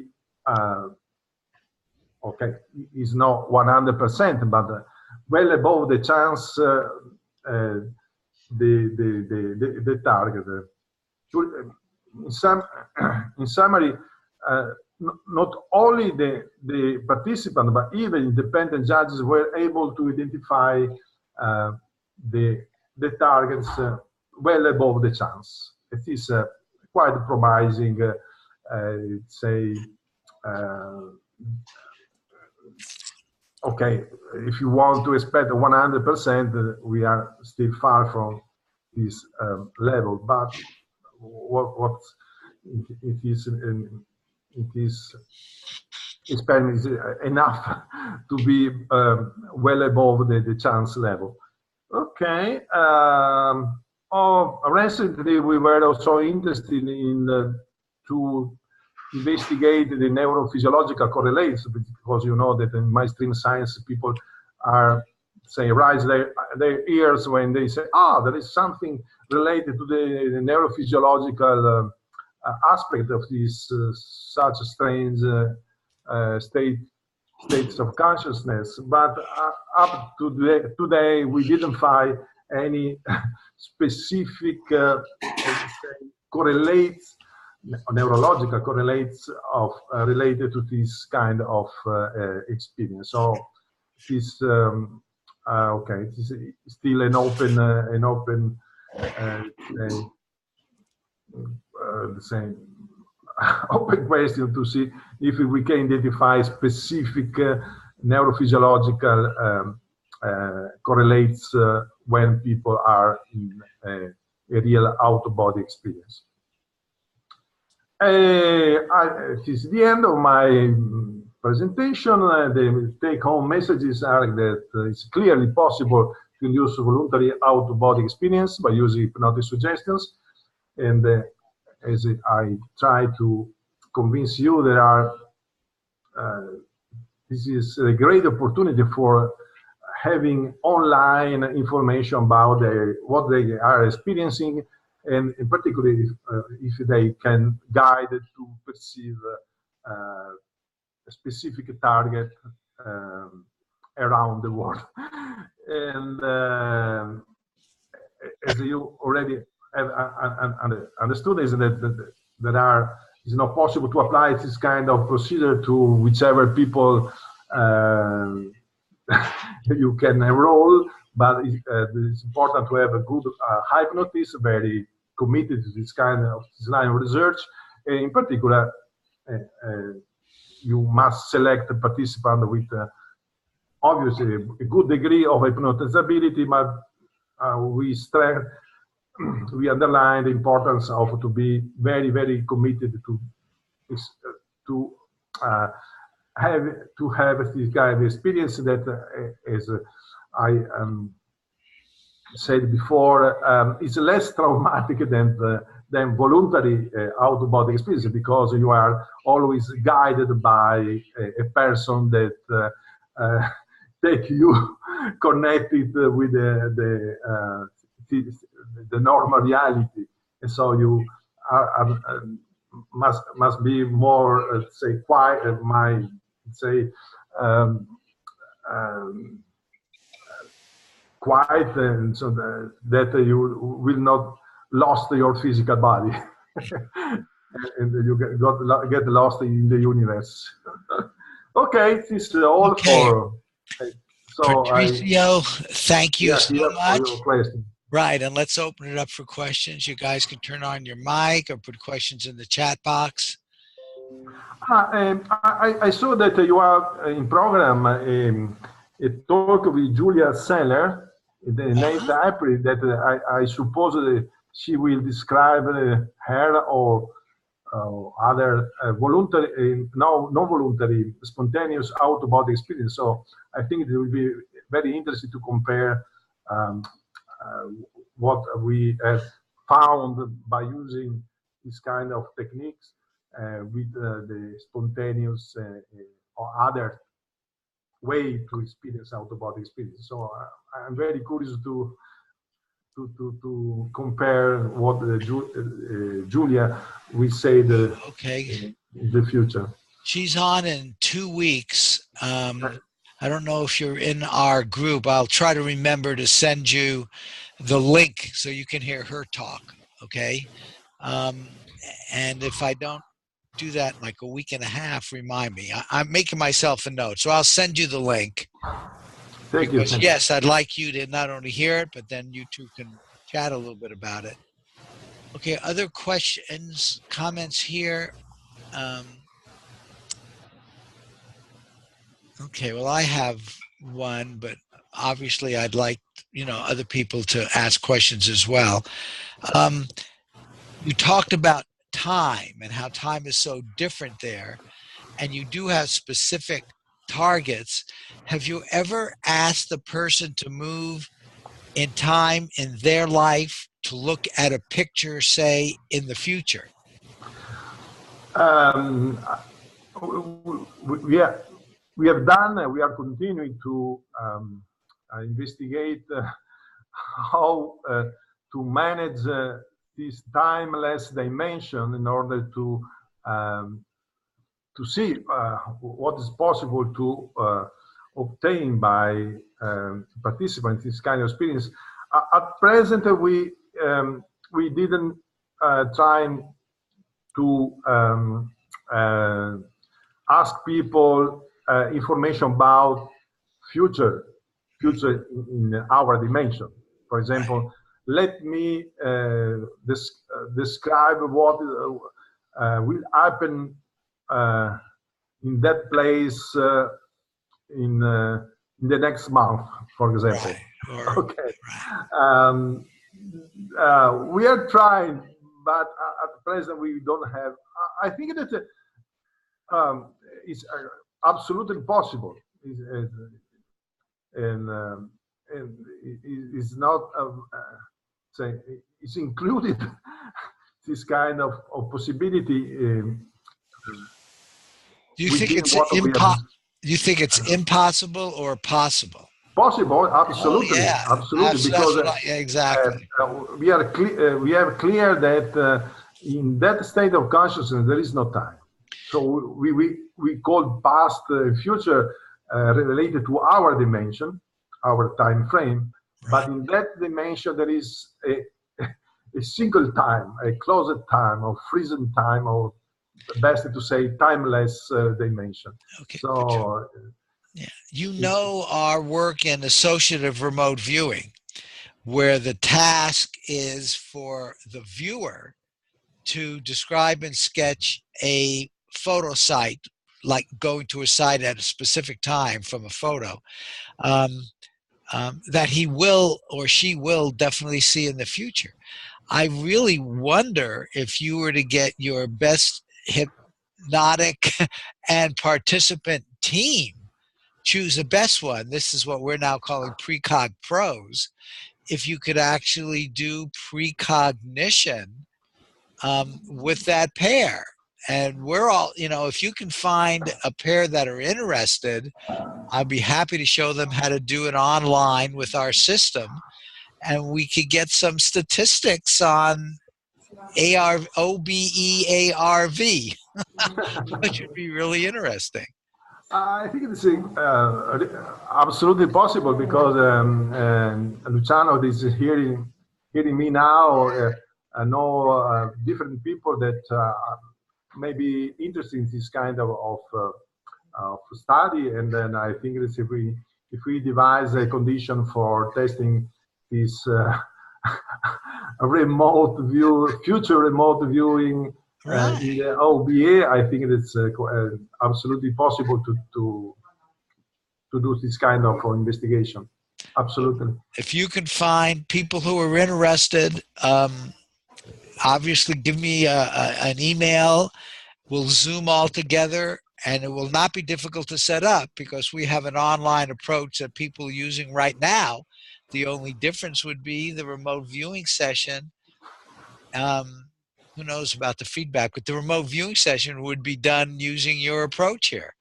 okay, it's not 100%, but well above the chance the target. In summary, not only the participant, but even independent judges were able to identify the targets well above the chance. It is quite promising, say, okay, if you want to expect 100%, we are still far from this level, but what it is enough to be well above the chance level. Okay. Recently, we were also interested in to investigate the neurophysiological correlates, because you know that in mainstream science people are raise their ears when they say, there is something related to the neurophysiological aspect of these such strange states of consciousness. But up to today, we didn't find any specific correlates, neurological correlates of related to this kind of experience. So this okay, it is still an open the same open question to see if we can identify specific neurophysiological correlates when people are in a real out-of-body experience. It is the end of my presentation. The take-home messages are that it's clearly possible to induce voluntary out-of-body experience by using hypnotic suggestions. And as I try to convince you, there are this is a great opportunity for having online information about what they are experiencing, and in particular if they can guide to perceive a specific target around the world. And as you already have understood, is that it's not possible to apply this kind of procedure to whichever people you can enroll, but it's important to have a good hypnotist, very committed to this kind of line of research. In particular, you must select a participant with obviously a good degree of hypnotizability, but we underline the importance of to be very, very committed to have this kind of experience that, as I said before, is less traumatic than voluntary out-of-body experience, because you are always guided by a person that take you connected with the normal reality, and so you must be more say quiet, quiet, and so that you will not lost your physical body and you get lost in the universe. Okay, this is all for. So Patrizio, thank you so much. For your question. Right, and let's open it up for questions. You guys can turn on your mic or put questions in the chat box. I saw that you are in program a talk with Julia Seller, the 9th April, that I suppose she will describe her or other voluntary, non-voluntary, spontaneous out-of-body experience. So I think it will be very interesting to compare what we have found by using this kind of techniques with the spontaneous or other way to experience out-of-body experience. So I'm very curious to compare what Julia will say in the future. She's on in 2 weeks. I don't know if you're in our group. I'll try to remember to send you the link so you can hear her talk, okay? And if I don't do that in like a week and a half, remind me. I'm making myself a note, so I'll send you the link. Thank you. Yes, I'd like you to not only hear it, but then you two can chat a little bit about it. Okay, other questions, comments here? Okay, well, I have one, but obviously I'd like, other people to ask questions as well. You talked about time and how time is so different there, and you do have specific targets. Have you ever asked the person to move in time in their life to look at a picture, say, in the future? We have done, we are continuing to investigate how to manage this timeless dimension in order to see what is possible to obtain by participants in this kind of experience. At present, we didn't try to ask people information about future in our dimension. For example, let me describe what will happen in that place in the next month, for example. Right. Okay. We are trying, but at present we don't have. I think that it's absolutely possible, and it's not say it's included this kind of possibility. Do you think it's impossible or possible? Possible, absolutely, oh, yeah. Absolutely, because exactly. We have clear that in that state of consciousness there is no time. So we call past future related to our dimension, our time frame. Right. But in that dimension there is a single time, a closed time, or frozen time, or best to say timeless dimension. Okay. So our work in associative remote viewing, where the task is for the viewer to describe and sketch a photo site, like going to a site at a specific time from a photo, that he will or she will definitely see in the future. I really wonder if you were to get your best hypnotic and participant team, choose the best one. This is what we're now calling precog pros. If you could actually do precognition with that pair. And we're all, if you can find a pair that are interested, I'd be happy to show them how to do it online with our system. And we could get some statistics on OBEARV, which would be really interesting. I think it's absolutely possible because Luciano is hearing me now. I know different people that may be interested in this kind of study, and then I think that if we devise a condition for testing this future remote viewing in the OBA, I think it's absolutely possible to do this kind of investigation. Absolutely. If you can find people who are interested, obviously give me an email. We'll Zoom all together, and it will not be difficult to set up because we have an online approach that people are using right now. The only difference would be the remote viewing session. Who knows about the feedback, but the remote viewing session would be done using your approach here.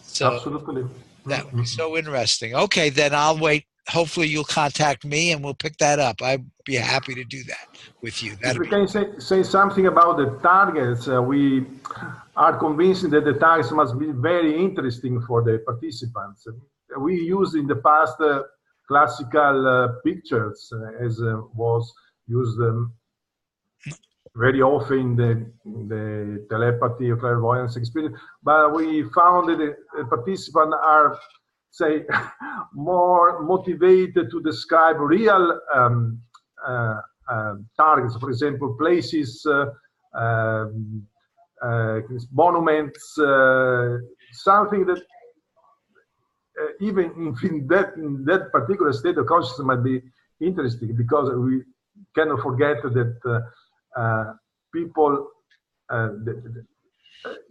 So Absolutely. that would be so interesting. Okay, then I'll wait. Hopefully you'll contact me and we'll pick that up. I'd be happy to do that with you. If we can say something about the targets, we are convinced that the targets must be very interesting for the participants. We used in the past classical pictures as was used very often in the telepathy or clairvoyance experience, but we found that the participants are, say, more motivated to describe real targets, for example, places, monuments, something that even in that particular state of consciousness might be interesting, because we cannot forget that people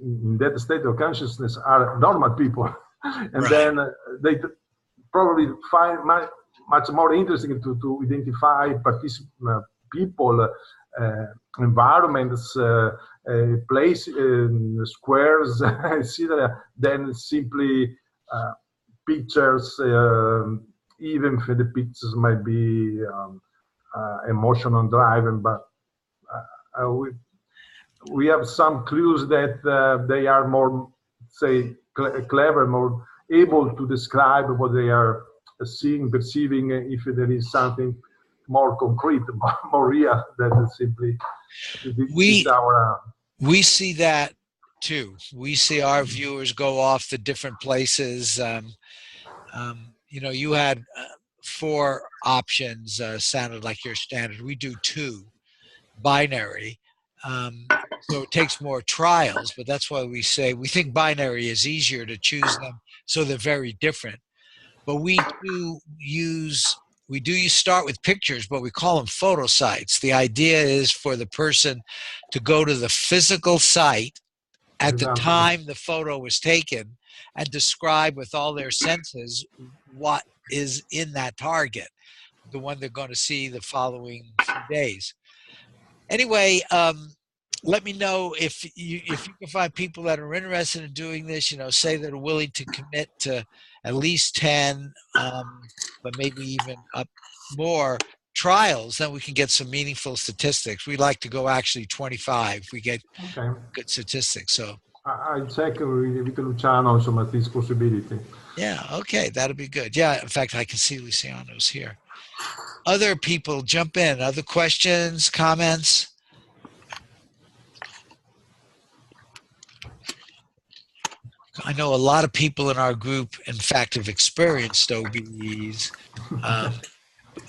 in that state of consciousness are normal people, and right. Then they probably find much more interesting to identify people, environments, place, squares, etc., than simply pictures, even if the pictures might be emotional driven, but we have some clues that they are more, say, clever, more able to describe what they are seeing, perceiving, if there is something more concrete, more real than simply we see that too. We see our viewers go off to different places. You know, you had 4 options, sounded like your standard. We do 2, binary. So it takes more trials, but that's why we say we think binary is easier to choose them, so they're very different. But we do start with pictures, but we call them photo sites. The idea is for the person to go to the physical site at the time the photo was taken and describe with all their senses what is in that target, the one they're going to see the following few days. Anyway, let me know if you can find people that are interested in doing this, you know, say that are willing to commit to at least 10, but maybe even up more trials, then we can get some meaningful statistics. We like to go actually 25. We get good statistics. So I check with Luciano also at this possibility. Yeah, okay, that'll be good. Yeah, in fact, I can see Luciano's here. Other people jump in. Other questions, comments? I know a lot of people in our group, in fact, have experienced OBEs.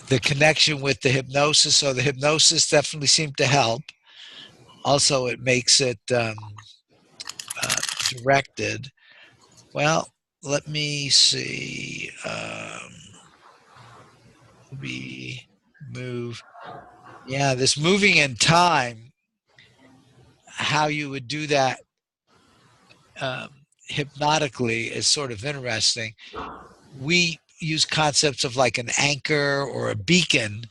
The connection with the hypnosis, so the hypnosis definitely seemed to help. Also, it makes it directed. Well, let me see. We move. Yeah, this moving in time, how you would do that hypnotically is sort of interesting. We use concepts of like an anchor or a beacon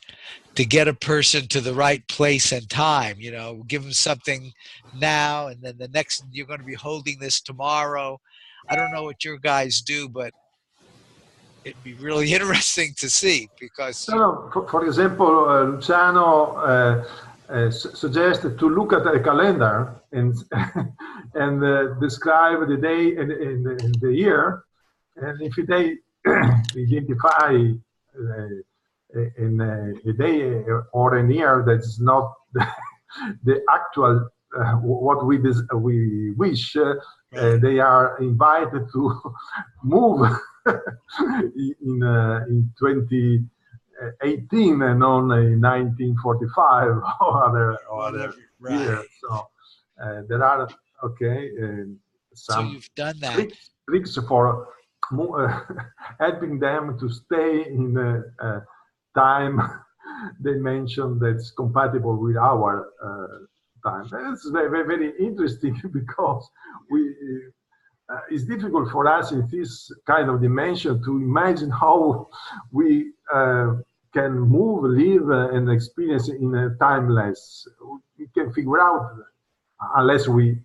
to get a person to the right place and time. You know, give them something now, and then the next, you're going to be holding this tomorrow. I don't know what your guys do, but it'd be really interesting to see, because for example, Luciano suggested to look at a calendar and and describe the day and the year, and if they identify in a day or a year that's not the actual what we wish, they are invited to move in 2018 and not in 1945 or other right. year. So there are some so you've done that. tricks for helping them to stay in time dimension that's compatible with our time. It's very, very, very interesting because we it's difficult for us in this kind of dimension to imagine how we can move, live, and experience in a timeless. We can figure out unless we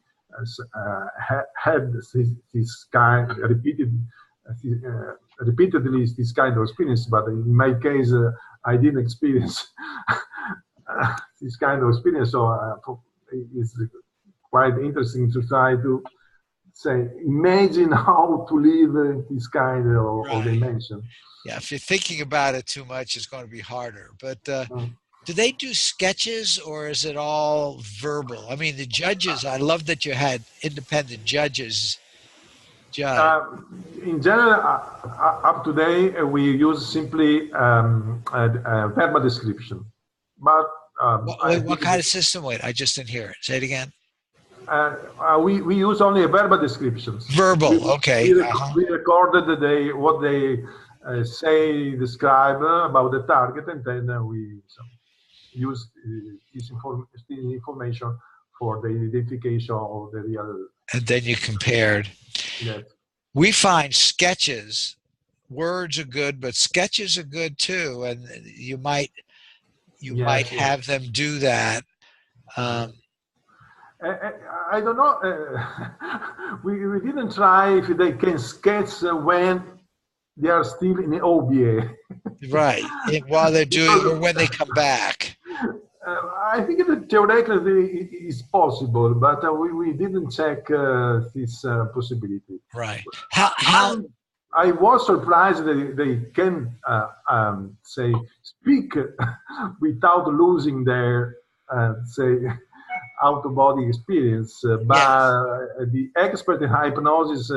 had this kind repeatedly this kind of experience. But in my case, I didn't experience this kind of experience, so it's quite interesting to try to say, imagine how to live this kind of dimension. Yeah, if you're thinking about it too much, it's going to be harder. But do they do sketches, or is it all verbal? I mean, the judges, I love that you had independent judges judge. In general, up to date, we use simply a verbal description. But what kind of system? Wait, I just didn't hear it. Say it again. We use only verbal descriptions. Verbal, okay. We recorded what they say, describe about the target, and then we use this information for the identification of the real. And then you compared. Yes. We find sketches, words are good, but sketches are good too, and you might have them do that. I don't know. We didn't try if they can sketch when they are still in the OBA. Right, while they're doing or when they come back. I think that theoretically it is possible, but we didn't check this possibility. Right. How I was surprised that they can say speak without losing their say out-of-body experience, but the expert in hypnosis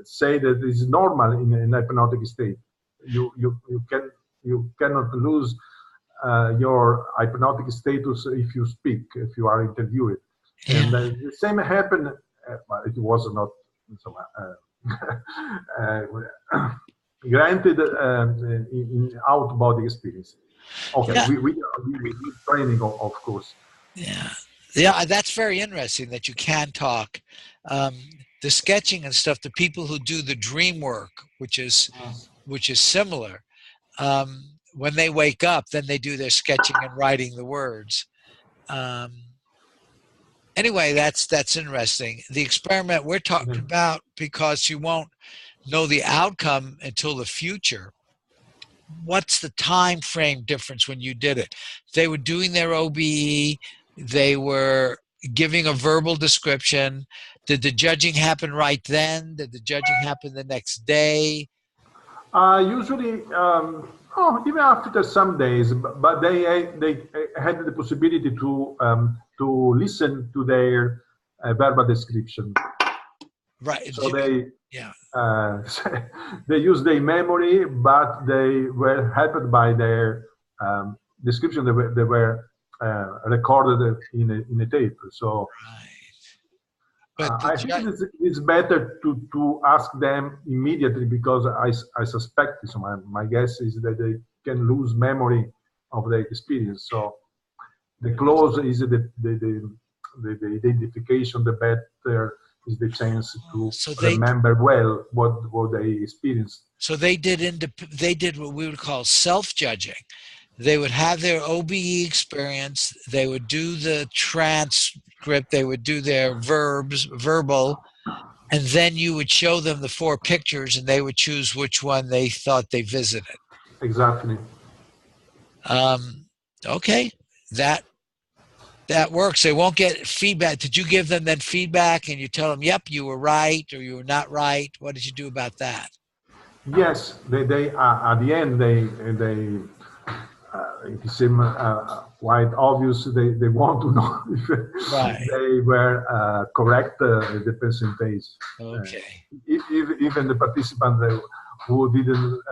say that it's normal in an hypnotic state. You cannot lose your hypnotic status if you speak, if you are interviewed. And the same happened, but it was not so, granted in out-body experience. Okay, we training, of course. Yeah, that's very interesting that you can talk. The sketching and stuff, the people who do the dream work, which is similar, when they wake up, then they do their sketching and writing the words. Anyway, that's interesting. The experiment we're talking about, because you won't know the outcome until the future. What's the time frame difference when you did it? They were doing their OBE. They were giving a verbal description. Did the judging happen right then? Did the judging happen the next day? Usually, even after some days, but they had the possibility to listen to their verbal description. Right. So they they used their memory, but they were helped by their description. They were recorded in a tape. So I think it's better to ask them immediately, because I suspect, so my guess is that they can lose memory of their experience. So the closer is the identification, the better is the chance to remember well what they experienced. So they did what we would call self-judging. They would have their OBE experience, they would do the transcript, they would do their verbal, and then you would show them the 4 pictures and they would choose which one they thought they visited. Exactly. Okay, that works. They won't get feedback. Did you give them then feedback and you tell them, yep, you were right or you were not right? What did you do about that? Yes, they at the end they it seemed quite obvious. They want to know if they were correct the percentage. Okay. Even the participant who didn't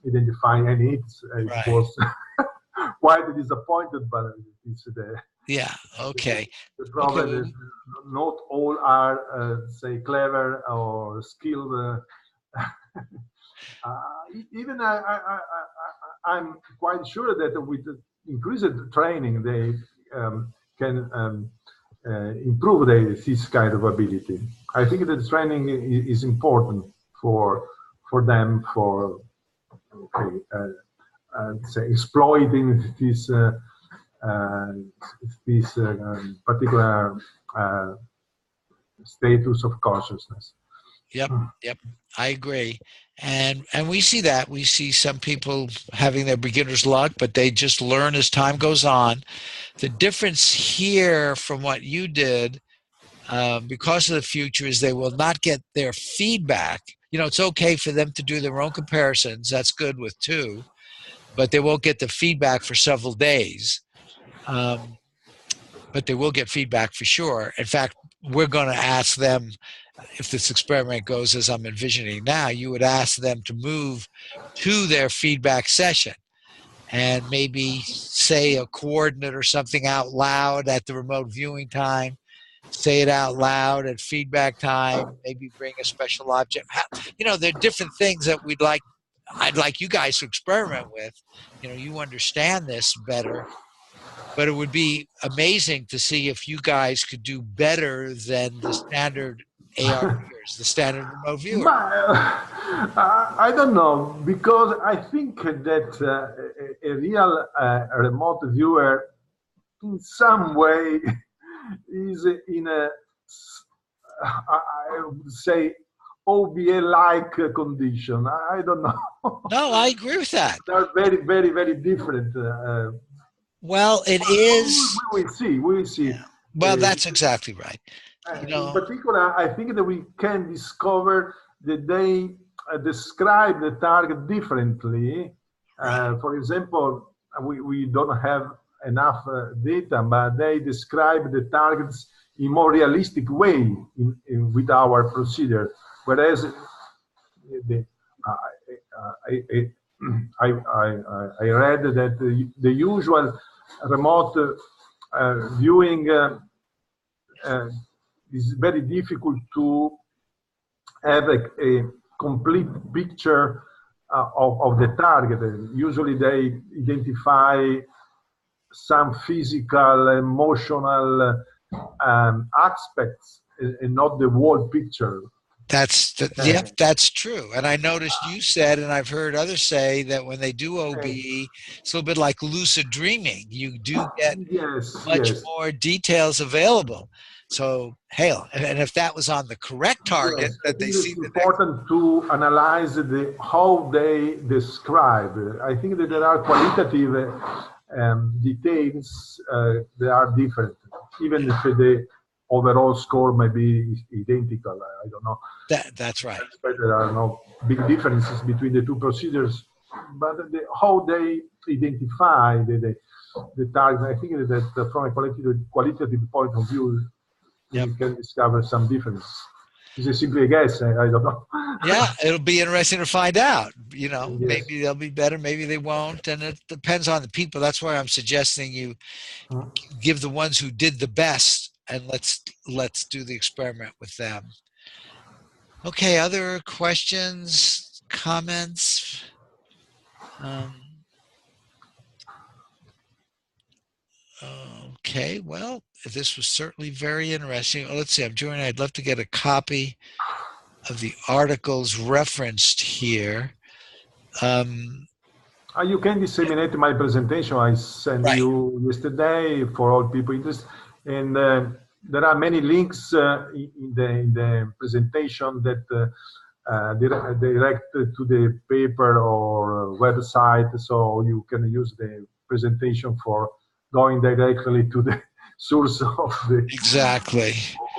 identify any hits, it was quite disappointed, but it's the problem is not all are say clever or skilled. Even I'm quite sure that with increased training, they can improve this kind of ability. I think that training is important for them for say exploiting this particular status of consciousness. Yep, yep, I agree. And we see that. We see some people having their beginner's luck, but they just learn as time goes on. The difference here from what you did, because of the future, is they will not get their feedback. You know, it's okay for them to do their own comparisons. That's good with 2, but they won't get the feedback for several days. But they will get feedback for sure. In fact, we're going to ask them, if this experiment goes as I'm envisioning now, you would ask them to move to their feedback session and maybe say a coordinate or something out loud at the remote viewing time, say it out loud at feedback time, maybe bring a special object. You know, there are different things that I'd like you guys to experiment with. You know, you understand this better. But it would be amazing to see if you guys could do better than the standard AR viewers, the standard remote viewer. I don't know, because I think that a real remote viewer in some way is in a, I would say, OBA-like condition. I don't know. No, I agree with that. They're very, very, very different. Well, it is. We will see. We will see. Yeah. Well, that's exactly right. You know, in particular, I think that we can discover that they describe the target differently. For example, we don't have enough data, but they describe the targets in more realistic way with our procedure. Whereas I read that the usual remote viewing is very difficult to have a complete picture of the target. Usually they identify some physical, emotional aspects and not the whole picture. Yep, that's true. And I noticed you said, and I've heard others say, that when they do OBE, it's a little bit like lucid dreaming. You do get much more details available. So, hell, and if that was on the correct target, that they see. It's important to analyze how they describe. I think that there are qualitative details that are different, even if the overall score may be identical. I don't know. That's right. There are no big differences between the two procedures, but how they identify the target, I think that from a qualitative point of view, you can discover some difference. This is simply a guess. I don't know. Yeah, it'll be interesting to find out. You know, maybe they'll be better, maybe they won't, and it depends on the people. That's why I'm suggesting you give the ones who did the best, and let's do the experiment with them. Okay, other questions, comments? Okay, well, this was certainly very interesting. Let's see, I'd love to get a copy of the articles referenced here. You can disseminate my presentation I sent you yesterday for all people interested. And there are many links in the presentation that direct to the paper or website, so you can use the presentation for going directly to the source of the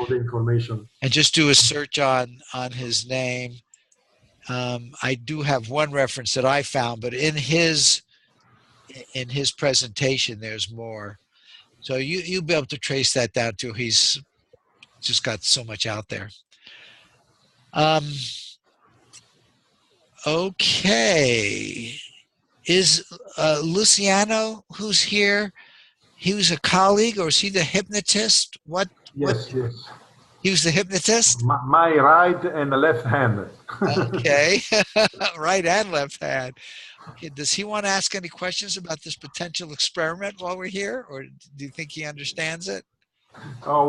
of the information. And just do a search on his name. I do have one reference that I found, but in his presentation there's more. So you'll be able to trace that down too. He's just got so much out there. Okay. Is Luciano, who's here, he was a colleague, or is he the hypnotist? Yes. He was the hypnotist? My right and left hand. Okay. Right and left hand. Okay. Does he want to ask any questions about this potential experiment while we're here? Or do you think he understands it? Oh,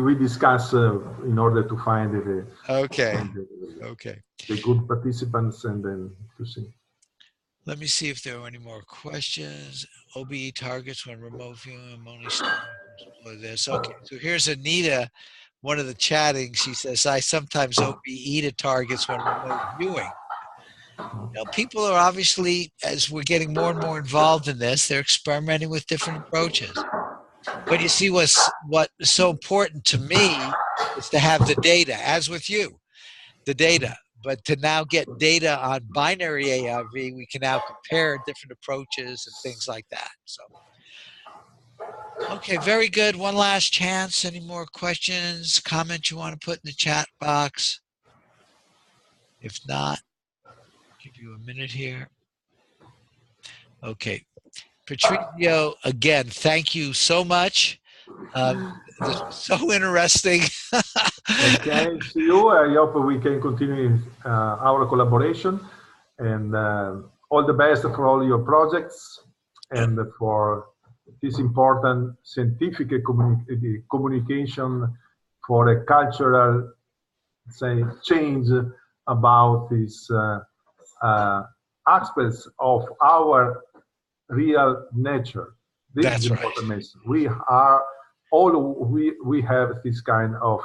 we discuss in order to find Okay. Okay. the good participants and then to see. Let me see if there are any more questions. OBE targets when remote viewing. I'm only for this. Okay. So here's Anita, one of the chatting. She says, I sometimes OBE to targets when remote viewing. You know, people are obviously, as we're getting more and more involved in this, they're experimenting with different approaches. But you see, what's so important to me is to have the data, as with you, the data. But to now get data on binary AIV, we can now compare different approaches and things like that. So, okay, very good. One last chance. Any more questions, comments you want to put in the chat box? If not, give you a minute here. Okay. Patrizio, again, thank you so much. This was so interesting. Okay, see you. I hope we can continue our collaboration, and all the best for all your projects and for this important scientific communication for a cultural, say, change about these aspects of our real nature. This That's is the right. important message. We have this kind of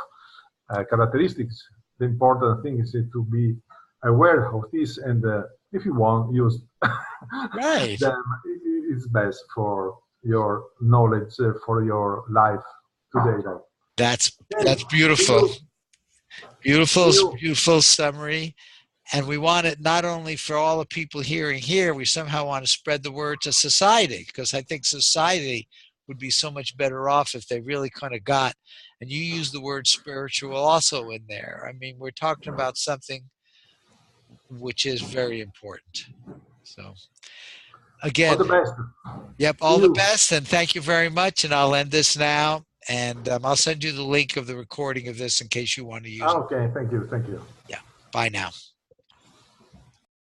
characteristics. The important thing is to be aware of this, and if you want, use Right. them. It's best for your knowledge, for your life today. That's Okay. beautiful. Beautiful, See you. beautiful summary. And we want it not only for all the people hearing here, we somehow want to spread the word to society, because I think society would be so much better off if they really kind of got, and you use the word spiritual also in there. I mean, we're talking about something which is very important. So All again, the best. yep, See all the you. best, and thank you very much. And I'll end this now, and I'll send you the link of the recording of this in case you want to use it. Okay, thank you. Thank you. Yeah, bye now.